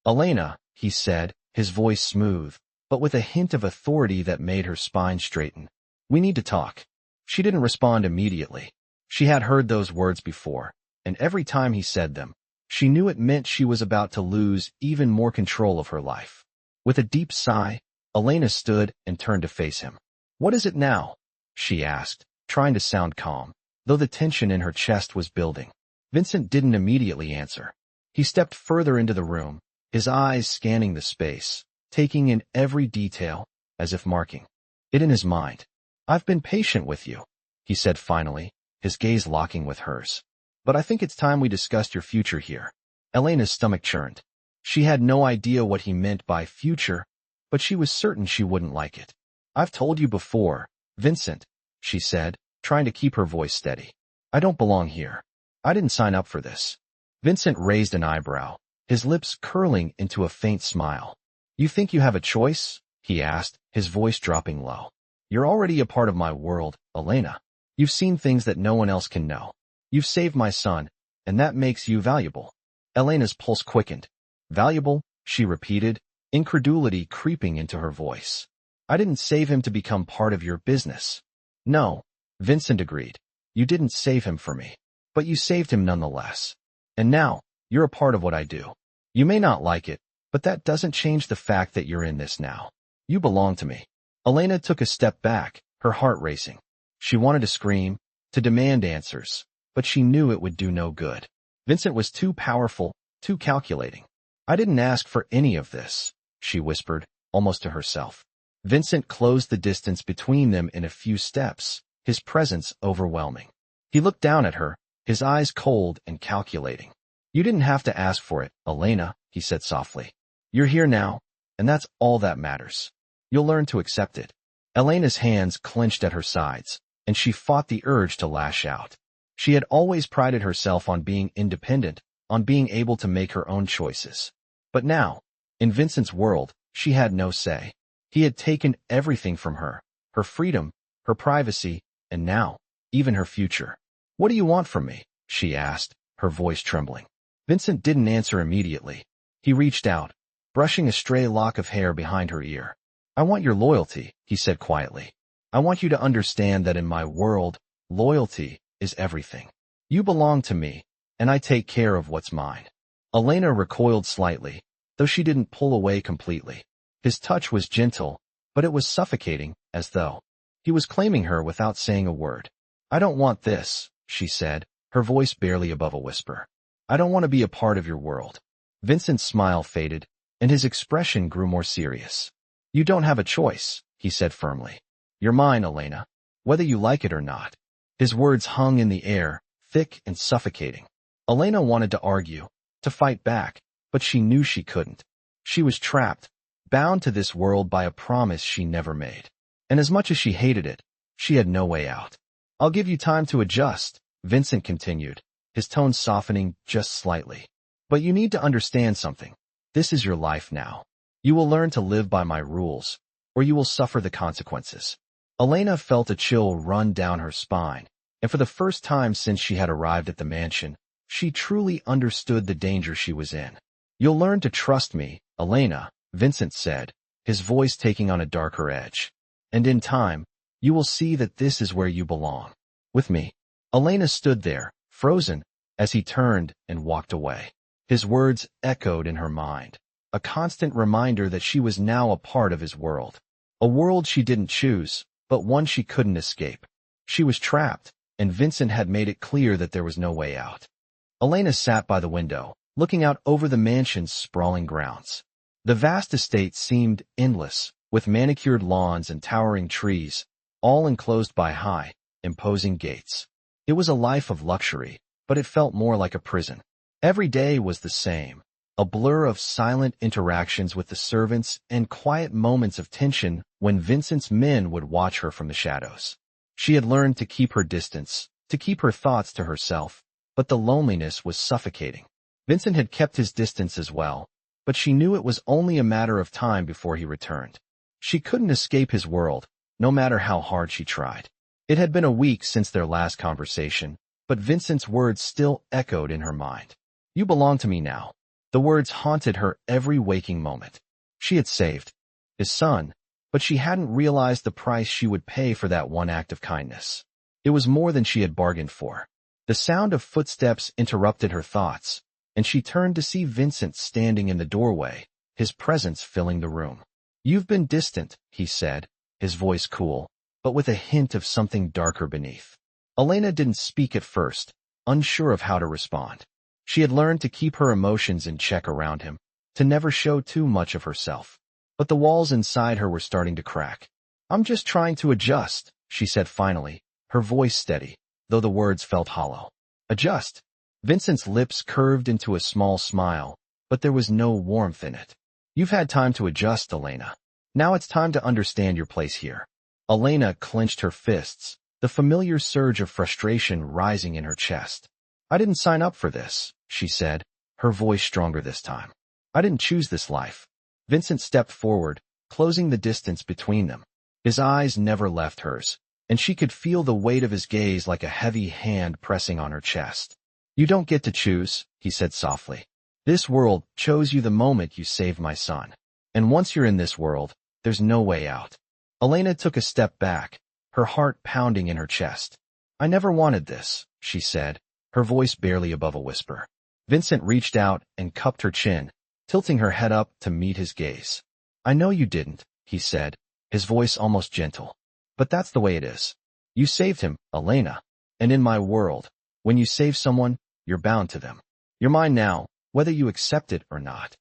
[SPEAKER 1] "Elena," he said, his voice smooth, but with a hint of authority that made her spine straighten. "We need to talk." She didn't respond immediately. She had heard those words before, and every time he said them, she knew it meant she was about to lose even more control of her life. With a deep sigh, Elena stood and turned to face him. "What is it now?" she asked, trying to sound calm, though the tension in her chest was building. Vincent didn't immediately answer. He stepped further into the room, his eyes scanning the space, taking in every detail, as if marking it in his mind. I've been patient with you, he said finally, his gaze locking with hers. But I think it's time we discussed your future here. Elena's stomach churned. She had no idea what he meant by future, but she was certain she wouldn't like it. I've told you before, Vincent, she said, trying to keep her voice steady. I don't belong here. I didn't sign up for this. Vincent raised an eyebrow, his lips curling into a faint smile. You think you have a choice? He asked, his voice dropping low. You're already a part of my world, Elena. You've seen things that no one else can know. You've saved my son, and that makes you valuable. Elena's pulse quickened. Valuable, she repeated, incredulity creeping into her voice. I didn't save him to become part of your business. No, Vincent agreed. You didn't save him for me, but you saved him nonetheless. And now, you're a part of what I do. You may not like it, but that doesn't change the fact that you're in this now. You belong to me. Elena took a step back, her heart racing. She wanted to scream, to demand answers, but she knew it would do no good. Vincent was too powerful, too calculating. I didn't ask for any of this, she whispered, almost to herself. Vincent closed the distance between them in a few steps, his presence overwhelming. He looked down at her, his eyes cold and calculating. You didn't have to ask for it, Elena, he said softly. You're here now, and that's all that matters. You'll learn to accept it. Elena's hands clenched at her sides, and she fought the urge to lash out. She had always prided herself on being independent, on being able to make her own choices. But now, in Vincent's world, she had no say. He had taken everything from her, her freedom, her privacy, and now, even her future. What do you want from me? She asked, her voice trembling. Vincent didn't answer immediately. He reached out, brushing a stray lock of hair behind her ear. I want your loyalty, he said quietly. I want you to understand that in my world, loyalty is everything. You belong to me, and I take care of what's mine. Elena recoiled slightly, though she didn't pull away completely. His touch was gentle, but it was suffocating, as though he was claiming her without saying a word. I don't want this, she said, her voice barely above a whisper. I don't want to be a part of your world. Vincent's smile faded, and his expression grew more serious. You don't have a choice, he said firmly. You're mine, Elena, whether you like it or not. His words hung in the air, thick and suffocating. Elena wanted to argue, to fight back, but she knew she couldn't. She was trapped, bound to this world by a promise she never made. And as much as she hated it, she had no way out. I'll give you time to adjust, Vincent continued, his tone softening just slightly. But you need to understand something. This is your life now. You will learn to live by my rules, or you will suffer the consequences. Elena felt a chill run down her spine, and for the first time since she had arrived at the mansion, she truly understood the danger she was in. You'll learn to trust me, Elena, Vincent said, his voice taking on a darker edge. And in time, you will see that this is where you belong. With me. Elena stood there, frozen, as he turned and walked away. His words echoed in her mind, a constant reminder that she was now a part of his world. A world she didn't choose, but one she couldn't escape. She was trapped, and Vincent had made it clear that there was no way out. Elena sat by the window, looking out over the mansion's sprawling grounds. The vast estate seemed endless, with manicured lawns and towering trees, all enclosed by high, imposing gates. It was a life of luxury, but it felt more like a prison. Every day was the same, a blur of silent interactions with the servants and quiet moments of tension when Vincent's men would watch her from the shadows. She had learned to keep her distance, to keep her thoughts to herself, but the loneliness was suffocating. Vincent had kept his distance as well, but she knew it was only a matter of time before he returned. She couldn't escape his world, no matter how hard she tried. It had been a week since their last conversation, but Vincent's words still echoed in her mind. You belong to me now. The words haunted her every waking moment. She had saved his son, but she hadn't realized the price she would pay for that one act of kindness. It was more than she had bargained for. The sound of footsteps interrupted her thoughts, and she turned to see Vincent standing in the doorway, his presence filling the room. You've been distant, he said, his voice cool, but with a hint of something darker beneath. Elena didn't speak at first, unsure of how to respond. She had learned to keep her emotions in check around him, to never show too much of herself. But the walls inside her were starting to crack. I'm just trying to adjust, she said finally, her voice steady, though the words felt hollow. Adjust. Vincent's lips curved into a small smile, but there was no warmth in it. You've had time to adjust, Elena. Now it's time to understand your place here. Elena clenched her fists, the familiar surge of frustration rising in her chest. I didn't sign up for this, she said, her voice stronger this time. I didn't choose this life. Vincent stepped forward, closing the distance between them. His eyes never left hers, and she could feel the weight of his gaze like a heavy hand pressing on her chest. You don't get to choose, he said softly. This world chose you the moment you saved my son. And once you're in this world, there's no way out. Elena took a step back, her heart pounding in her chest. I never wanted this, she said, her voice barely above a whisper. Vincent reached out and cupped her chin, tilting her head up to meet his gaze. I know you didn't, he said, his voice almost gentle. But that's the way it is. You saved him, Elena. And in my world, when you save someone, you're bound to them. You're mine now, whether you accept it or not.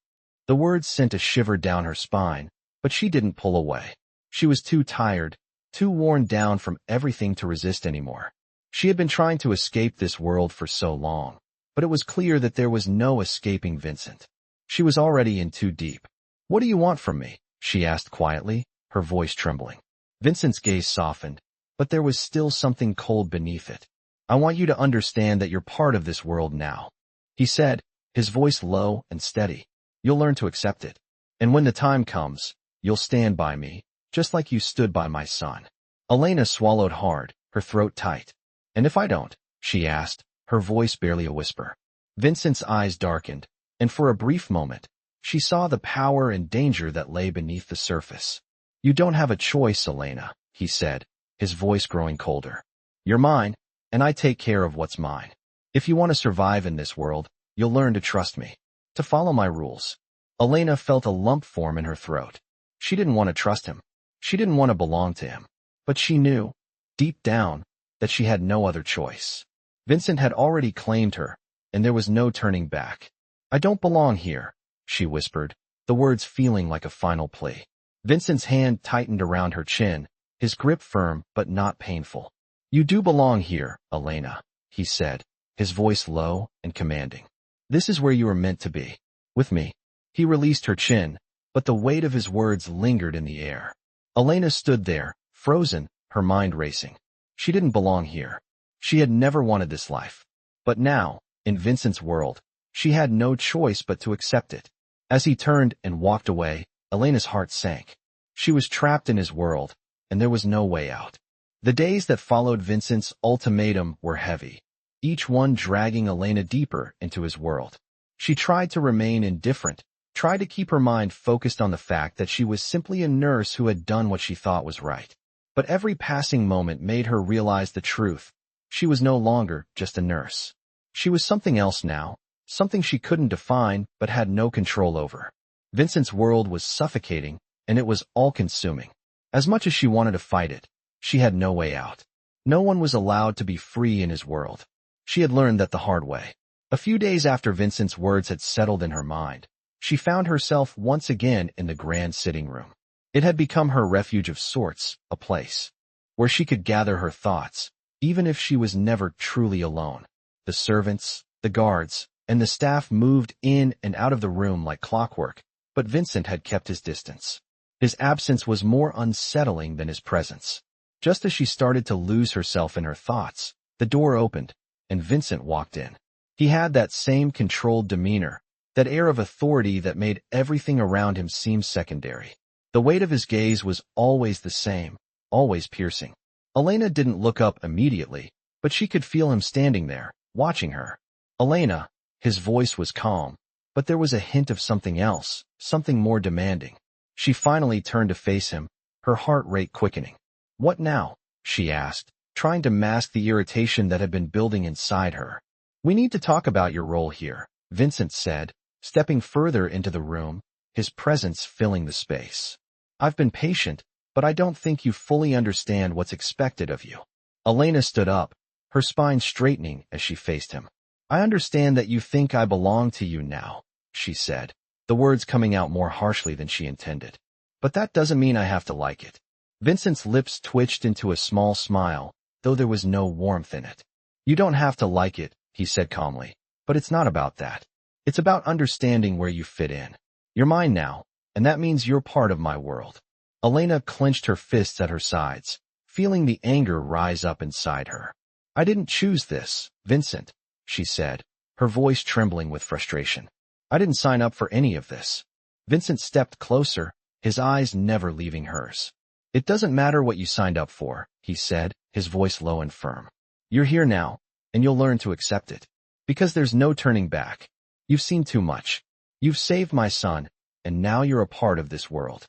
[SPEAKER 1] The words sent a shiver down her spine, but she didn't pull away. She was too tired, too worn down from everything to resist anymore. She had been trying to escape this world for so long, but it was clear that there was no escaping Vincent. She was already in too deep. What do you want from me? She asked quietly, her voice trembling. Vincent's gaze softened, but there was still something cold beneath it. I want you to understand that you're part of this world now, he said, his voice low and steady. You'll learn to accept it. And when the time comes, you'll stand by me, just like you stood by my son. Elena swallowed hard, her throat tight. And if I don't? She asked, her voice barely a whisper. Vincent's eyes darkened, and for a brief moment, she saw the power and danger that lay beneath the surface. You don't have a choice, Elena, he said, his voice growing colder. You're mine, and I take care of what's mine. If you want to survive in this world, you'll learn to trust me, to follow my rules. Elena felt a lump form in her throat. She didn't want to trust him. She didn't want to belong to him. But she knew, deep down, that she had no other choice. Vincent had already claimed her, and there was no turning back. I don't belong here, she whispered, the words feeling like a final plea. Vincent's hand tightened around her chin, his grip firm but not painful. You do belong here, Elena, he said, his voice low and commanding. This is where you are meant to be. With me. He released her chin, but the weight of his words lingered in the air. Elena stood there, frozen, her mind racing. She didn't belong here. She had never wanted this life. But now, in Vincent's world, she had no choice but to accept it. As he turned and walked away, Elena's heart sank. She was trapped in his world, and there was no way out. The days that followed Vincent's ultimatum were heavy, each one dragging Elena deeper into his world. She tried to remain indifferent, tried to keep her mind focused on the fact that she was simply a nurse who had done what she thought was right. But every passing moment made her realize the truth. She was no longer just a nurse. She was something else now, something she couldn't define but had no control over. Vincent's world was suffocating, and it was all-consuming. As much as she wanted to fight it, she had no way out. No one was allowed to be free in his world. She had learned that the hard way. A few days after Vincent's words had settled in her mind, she found herself once again in the grand sitting room. It had become her refuge of sorts, a place where she could gather her thoughts, even if she was never truly alone. The servants, the guards, and the staff moved in and out of the room like clockwork, but Vincent had kept his distance. His absence was more unsettling than his presence. Just as she started to lose herself in her thoughts, the door opened, and Vincent walked in. He had that same controlled demeanor, that air of authority that made everything around him seem secondary. The weight of his gaze was always the same, always piercing. Elena didn't look up immediately, but she could feel him standing there, watching her. Elena, his voice was calm, but there was a hint of something else, something more demanding. She finally turned to face him, her heart rate quickening. What now? She asked, trying to mask the irritation that had been building inside her. We need to talk about your role here, Vincent said, stepping further into the room, his presence filling the space. I've been patient, but I don't think you fully understand what's expected of you. Elena stood up, her spine straightening as she faced him. I understand that you think I belong to you now, she said, the words coming out more harshly than she intended. But that doesn't mean I have to like it. Vincent's lips twitched into a small smile, though there was no warmth in it. You don't have to like it, he said calmly. But it's not about that. It's about understanding where you fit in. You're mine now, and that means you're part of my world. Elena clenched her fists at her sides, feeling the anger rise up inside her. I didn't choose this, Vincent, she said, her voice trembling with frustration. I didn't sign up for any of this. Vincent stepped closer, his eyes never leaving hers. It doesn't matter what you signed up for, he said, his voice low and firm. You're here now, and you'll learn to accept it. Because there's no turning back. You've seen too much. You've saved my son, and now you're a part of this world.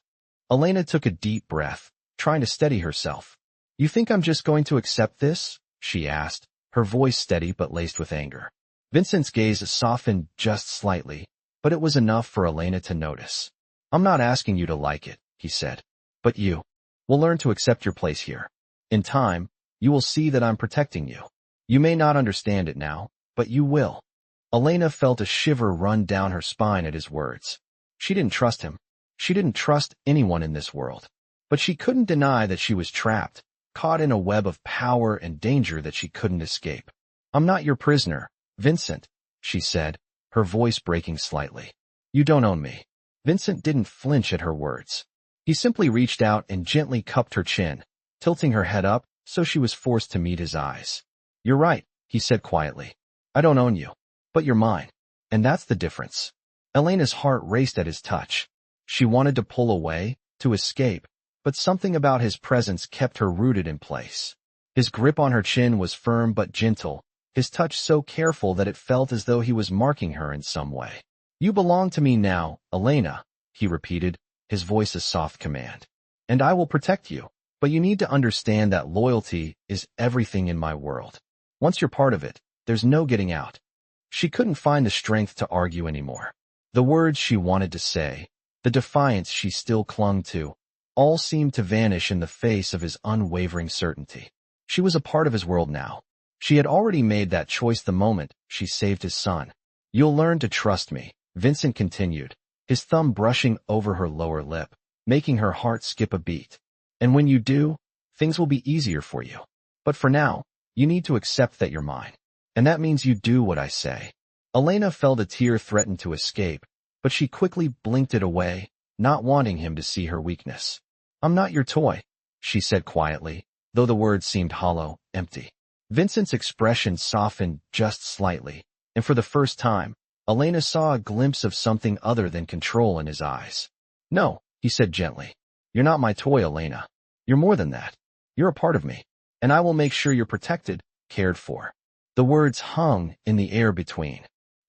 [SPEAKER 1] Elena took a deep breath, trying to steady herself. You think I'm just going to accept this? She asked, her voice steady but laced with anger. Vincent's gaze softened just slightly, but it was enough for Elena to notice. I'm not asking you to like it, he said. But you will learn to accept your place here. In time, you will see that I'm protecting you. You may not understand it now, but you will. Elena felt a shiver run down her spine at his words. She didn't trust him. She didn't trust anyone in this world. But she couldn't deny that she was trapped, caught in a web of power and danger that she couldn't escape. I'm not your prisoner, Vincent, she said, her voice breaking slightly. You don't own me. Vincent didn't flinch at her words. He simply reached out and gently cupped her chin, tilting her head up so she was forced to meet his eyes. You're right, he said quietly. I don't own you, but you're mine. And that's the difference. Elena's heart raced at his touch. She wanted to pull away, to escape, but something about his presence kept her rooted in place. His grip on her chin was firm but gentle, his touch so careful that it felt as though he was marking her in some way. You belong to me now, Elena, he repeated, his voice a soft command. And I will protect you, but you need to understand that loyalty is everything in my world. Once you're part of it, there's no getting out. She couldn't find the strength to argue anymore. The words she wanted to say, the defiance she still clung to, all seemed to vanish in the face of his unwavering certainty. She was a part of his world now. She had already made that choice the moment she saved his son. You'll learn to trust me, Vincent continued, his thumb brushing over her lower lip, making her heart skip a beat. And when you do, things will be easier for you. But for now, you need to accept that you're mine. And that means you do what I say. Elena felt a tear threaten to escape, but she quickly blinked it away, not wanting him to see her weakness. I'm not your toy, she said quietly, though the words seemed hollow, empty. Vincent's expression softened just slightly, and for the first time, Elena saw a glimpse of something other than control in his eyes. No, he said gently. You're not my toy, Elena. You're more than that. You're a part of me, and I will make sure you're protected, cared for. The words hung in the air between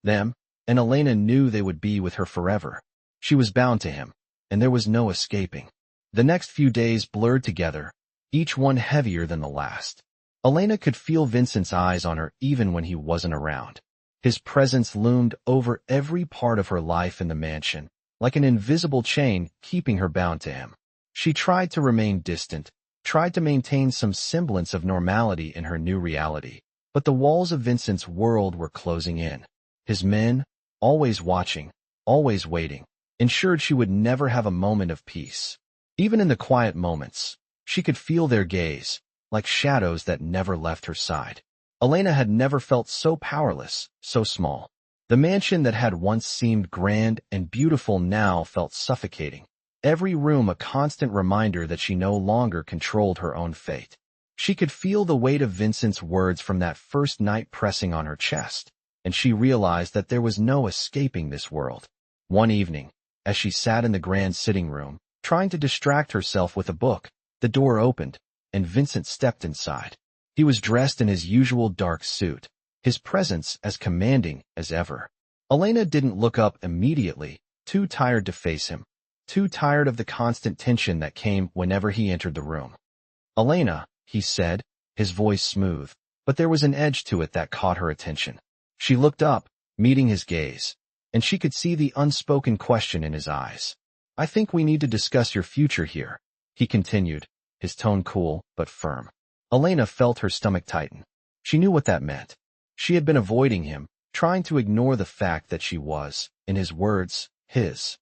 [SPEAKER 1] them, and Elena knew they would be with her forever. She was bound to him, and there was no escaping. The next few days blurred together, each one heavier than the last. Elena could feel Vincent's eyes on her even when he wasn't around. His presence loomed over every part of her life in the mansion, like an invisible chain keeping her bound to him. She tried to remain distant, tried to maintain some semblance of normality in her new reality, but the walls of Vincent's world were closing in. His men, always watching, always waiting, ensured she would never have a moment of peace. Even in the quiet moments, she could feel their gaze, like shadows that never left her side. Elena had never felt so powerless, so small. The mansion that had once seemed grand and beautiful now felt suffocating. Every room a constant reminder that she no longer controlled her own fate. She could feel the weight of Vincent's words from that first night pressing on her chest, and she realized that there was no escaping this world. One evening, as she sat in the grand sitting room, trying to distract herself with a book, the door opened, and Vincent stepped inside. He was dressed in his usual dark suit, his presence as commanding as ever. Elena didn't look up immediately, too tired to face him, too tired of the constant tension that came whenever he entered the room. Elena, he said, his voice smooth, but there was an edge to it that caught her attention. She looked up, meeting his gaze, and she could see the unspoken question in his eyes. I think we need to discuss your future here, he continued, his tone cool but firm. Elena felt her stomach tighten. She knew what that meant. She had been avoiding him, trying to ignore the fact that she was, in his words, his.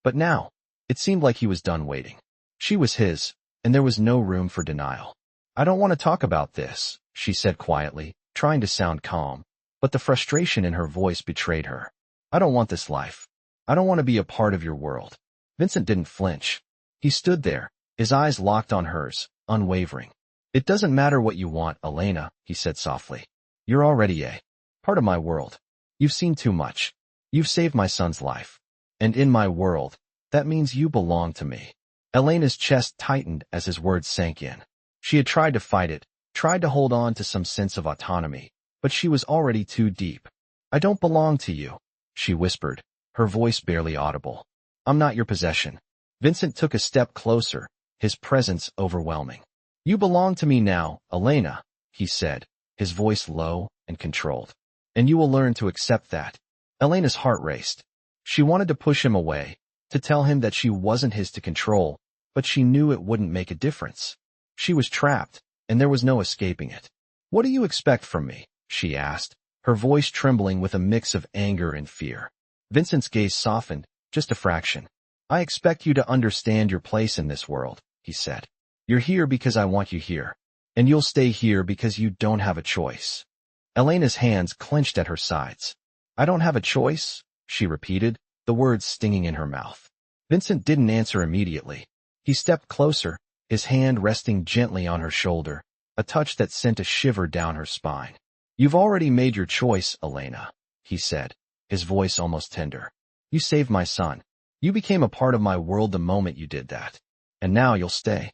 [SPEAKER 1] But now, it seemed like he was done waiting. She was his, and there was no room for denial. I don't want to talk about this, she said quietly, trying to sound calm, but the frustration in her voice betrayed her. I don't want this life. I don't want to be a part of your world. Vincent didn't flinch. He stood there, his eyes locked on hers, unwavering. It doesn't matter what you want, Elena, he said softly. You're already a part of my world. You've seen too much. You've saved my son's life. And in my world, that means you belong to me. Elena's chest tightened as his words sank in. She had tried to fight it, tried to hold on to some sense of autonomy, but she was already too deep. I don't belong to you, she whispered, her voice barely audible. I'm not your possession. Vincent took a step closer, his presence overwhelming. You belong to me now, Elena, he said, his voice low and controlled. And you will learn to accept that. Elena's heart raced. She wanted to push him away, to tell him that she wasn't his to control, but she knew it wouldn't make a difference. She was trapped, and there was no escaping it. What do you expect from me? She asked, her voice trembling with a mix of anger and fear. Vincent's gaze softened, just a fraction. I expect you to understand your place in this world, he said. You're here because I want you here, and you'll stay here because you don't have a choice. Elena's hands clenched at her sides. I don't have a choice, she repeated, the words stinging in her mouth. Vincent didn't answer immediately. He stepped closer, his hand resting gently on her shoulder, a touch that sent a shiver down her spine. You've already made your choice, Elena, he said, his voice almost tender. You saved my son. You became a part of my world the moment you did that. And now you'll stay.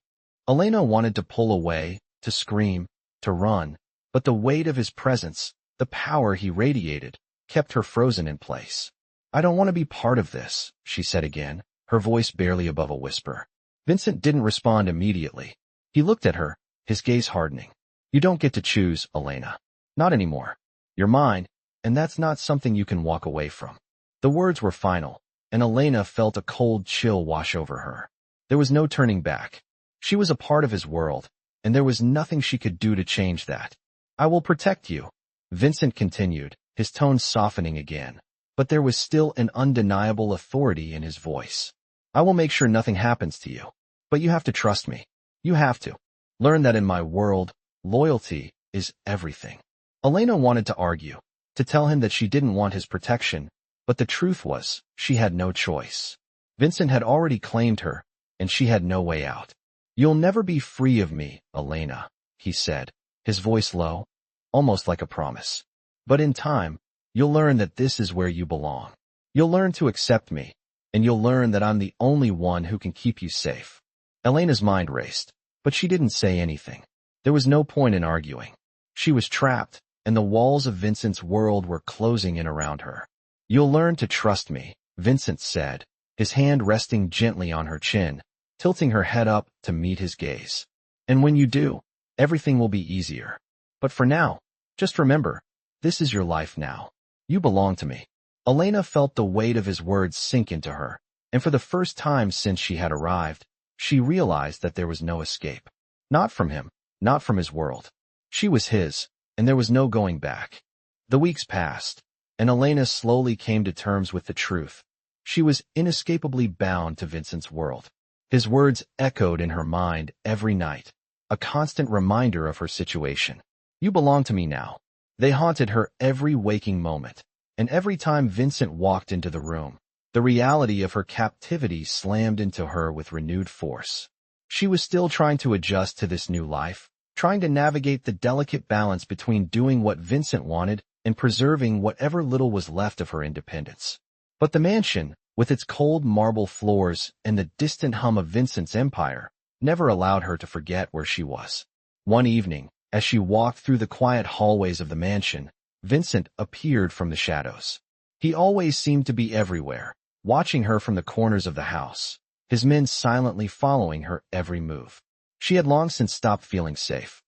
[SPEAKER 1] Elena wanted to pull away, to scream, to run, but the weight of his presence, the power he radiated, kept her frozen in place. I don't want to be part of this, she said again, her voice barely above a whisper. Vincent didn't respond immediately. He looked at her, his gaze hardening. You don't get to choose, Elena. Not anymore. You're mine, and that's not something you can walk away from. The words were final, and Elena felt a cold chill wash over her. There was no turning back. She was a part of his world, and there was nothing she could do to change that. I will protect you, Vincent continued, his tone softening again, but there was still an undeniable authority in his voice. I will make sure nothing happens to you, but you have to trust me. You have to. Learn that in my world, loyalty is everything. Elena wanted to argue, to tell him that she didn't want his protection, but the truth was, she had no choice. Vincent had already claimed her, and she had no way out. You'll never be free of me, Elena, he said, his voice low, almost like a promise. But in time, you'll learn that this is where you belong. You'll learn to accept me, and you'll learn that I'm the only one who can keep you safe. Elena's mind raced, but she didn't say anything. There was no point in arguing. She was trapped, and the walls of Vincent's world were closing in around her. You'll learn to trust me, Vincent said, his hand resting gently on her chin, tilting her head up to meet his gaze. And when you do, everything will be easier. But for now, just remember, this is your life now. You belong to me. Elena felt the weight of his words sink into her, and for the first time since she had arrived, she realized that there was no escape. Not from him, not from his world. She was his, and there was no going back. The weeks passed, and Elena slowly came to terms with the truth. She was inescapably bound to Vincent's world. His words echoed in her mind every night, a constant reminder of her situation. You belong to me now. They haunted her every waking moment, and every time Vincent walked into the room, the reality of her captivity slammed into her with renewed force. She was still trying to adjust to this new life, trying to navigate the delicate balance between doing what Vincent wanted and preserving whatever little was left of her independence. But the mansion, with its cold marble floors and the distant hum of Vincent's empire, never allowed her to forget where she was. One evening, as she walked through the quiet hallways of the mansion, Vincent appeared from the shadows. He always seemed to be everywhere, watching her from the corners of the house, his men silently following her every move. She had long since stopped feeling safe.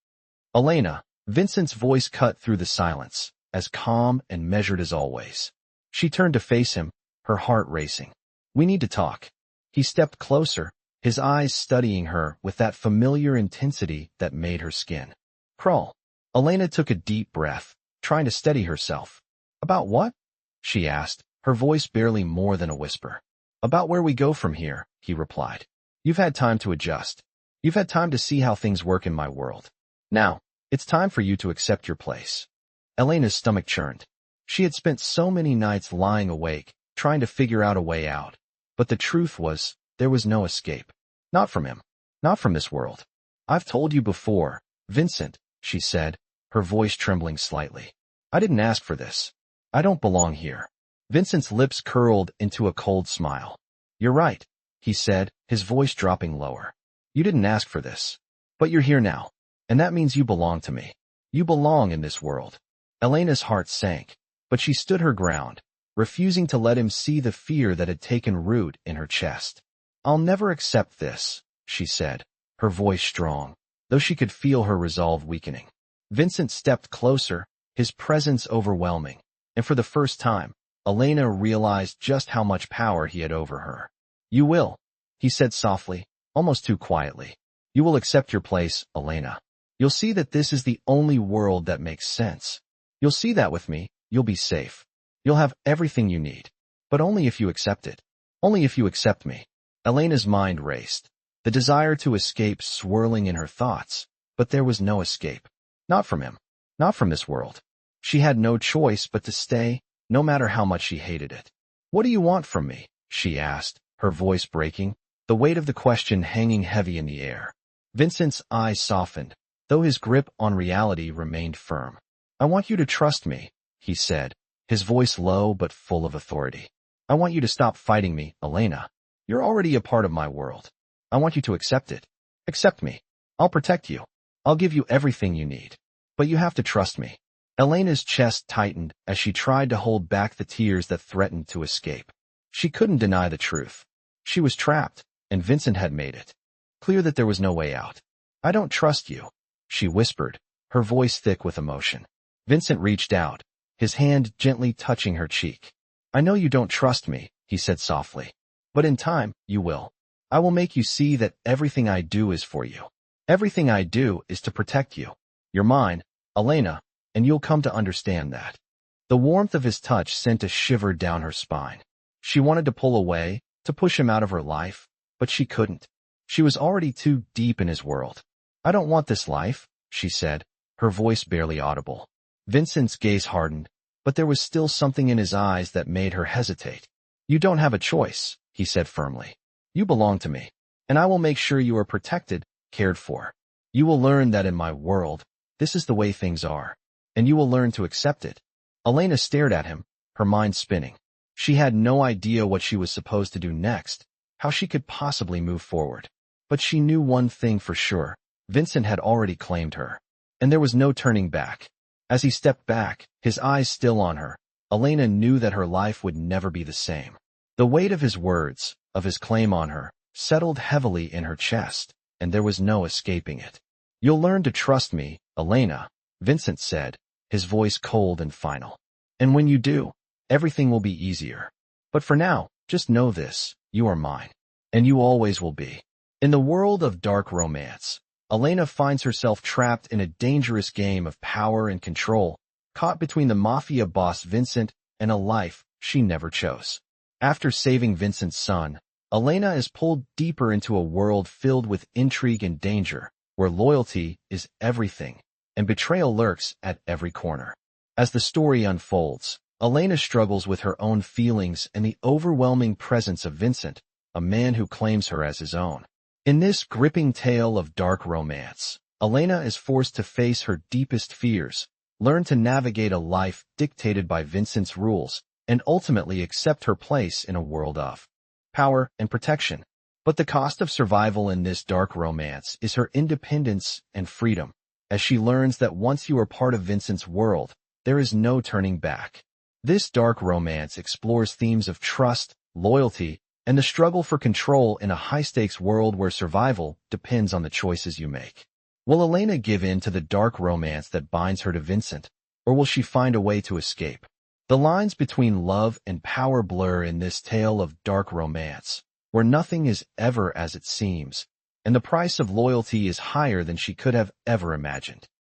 [SPEAKER 1] Elena, Vincent's voice cut through the silence, as calm and measured as always. She turned to face him, her heart racing. We need to talk. He stepped closer, his eyes studying her with that familiar intensity that made her skin crawl. Elena took a deep breath, trying to steady herself. About what? She asked, her voice barely more than a whisper. About where we go from here, he replied. You've had time to adjust. You've had time to see how things work in my world. Now, it's time for you to accept your place." Elena's stomach churned. She had spent so many nights lying awake, trying to figure out a way out. But the truth was, there was no escape. Not from him. Not from this world. "I've told you before, Vincent," she said, her voice trembling slightly. "I didn't ask for this. I don't belong here." Vincent's lips curled into a cold smile. "You're right," he said, his voice dropping lower. "You didn't ask for this. But you're here now. And that means you belong to me. You belong in this world." Elena's heart sank, but she stood her ground, refusing to let him see the fear that had taken root in her chest. "I'll never accept this," she said, her voice strong, though she could feel her resolve weakening. Vincent stepped closer, his presence overwhelming, and for the first time, Elena realized just how much power he had over her. "You will," he said softly, almost too quietly. "You will accept your place, Elena. You'll see that this is the only world that makes sense. You'll see that with me, you'll be safe. You'll have everything you need. But only if you accept it. Only if you accept me." Elena's mind raced, the desire to escape swirling in her thoughts, but there was no escape. Not from him. Not from this world. She had no choice but to stay, no matter how much she hated it. "What do you want from me?" she asked, her voice breaking, the weight of the question hanging heavy in the air. Vincent's eyes softened, though his grip on reality remained firm. "I want you to trust me," he said, his voice low but full of authority. "I want you to stop fighting me, Elena. You're already a part of my world. I want you to accept it. Accept me. I'll protect you. I'll give you everything you need. But you have to trust me." Elena's chest tightened as she tried to hold back the tears that threatened to escape. She couldn't deny the truth. She was trapped, and Vincent had made it clear that there was no way out. "I don't trust you," she whispered, her voice thick with emotion. Vincent reached out, his hand gently touching her cheek. "I know you don't trust me," he said softly. "But in time, you will. I will make you see that everything I do is for you. Everything I do is to protect you. You're mine, Elena, and you'll come to understand that." The warmth of his touch sent a shiver down her spine. She wanted to pull away, to push him out of her life, but she couldn't. She was already too deep in his world. "I don't want this life," she said, her voice barely audible. Vincent's gaze hardened, but there was still something in his eyes that made her hesitate. "You don't have a choice," he said firmly. "You belong to me, and I will make sure you are protected, cared for. You will learn that in my world, this is the way things are, and you will learn to accept it." Elena stared at him, her mind spinning. She had no idea what she was supposed to do next, how she could possibly move forward. But she knew one thing for sure. Vincent had already claimed her, and there was no turning back. As he stepped back, his eyes still on her, Elena knew that her life would never be the same. The weight of his words, of his claim on her, settled heavily in her chest, and there was no escaping it. "You'll learn to trust me, Elena," Vincent said, his voice cold and final. "And when you do, everything will be easier. But for now, just know this, you are mine. And you always will be." In the world of dark romance, Elena finds herself trapped in a dangerous game of power and control, caught between the Mafia boss Vincent and a life she never chose. After saving Vincent's son, Elena is pulled deeper into a world filled with intrigue and danger, where loyalty is everything, and betrayal lurks at every corner. As the story unfolds, Elena struggles with her own feelings and the overwhelming presence of Vincent, a man who claims her as his own. In this gripping tale of dark romance, Elena is forced to face her deepest fears, learn to navigate a life dictated by Vincent's rules, and ultimately accept her place in a world of power and protection. But the cost of survival in this dark romance is her independence and freedom, as she learns that once you are part of Vincent's world, there is no turning back. This dark romance explores themes of trust, loyalty, and the struggle for control in a high-stakes world where survival depends on the choices you make. Will Elena give in to the dark romance that binds her to Vincent, or will she find a way to escape? The lines between love and power blur in this tale of dark romance, where nothing is ever as it seems, and the price of loyalty is higher than she could have ever imagined.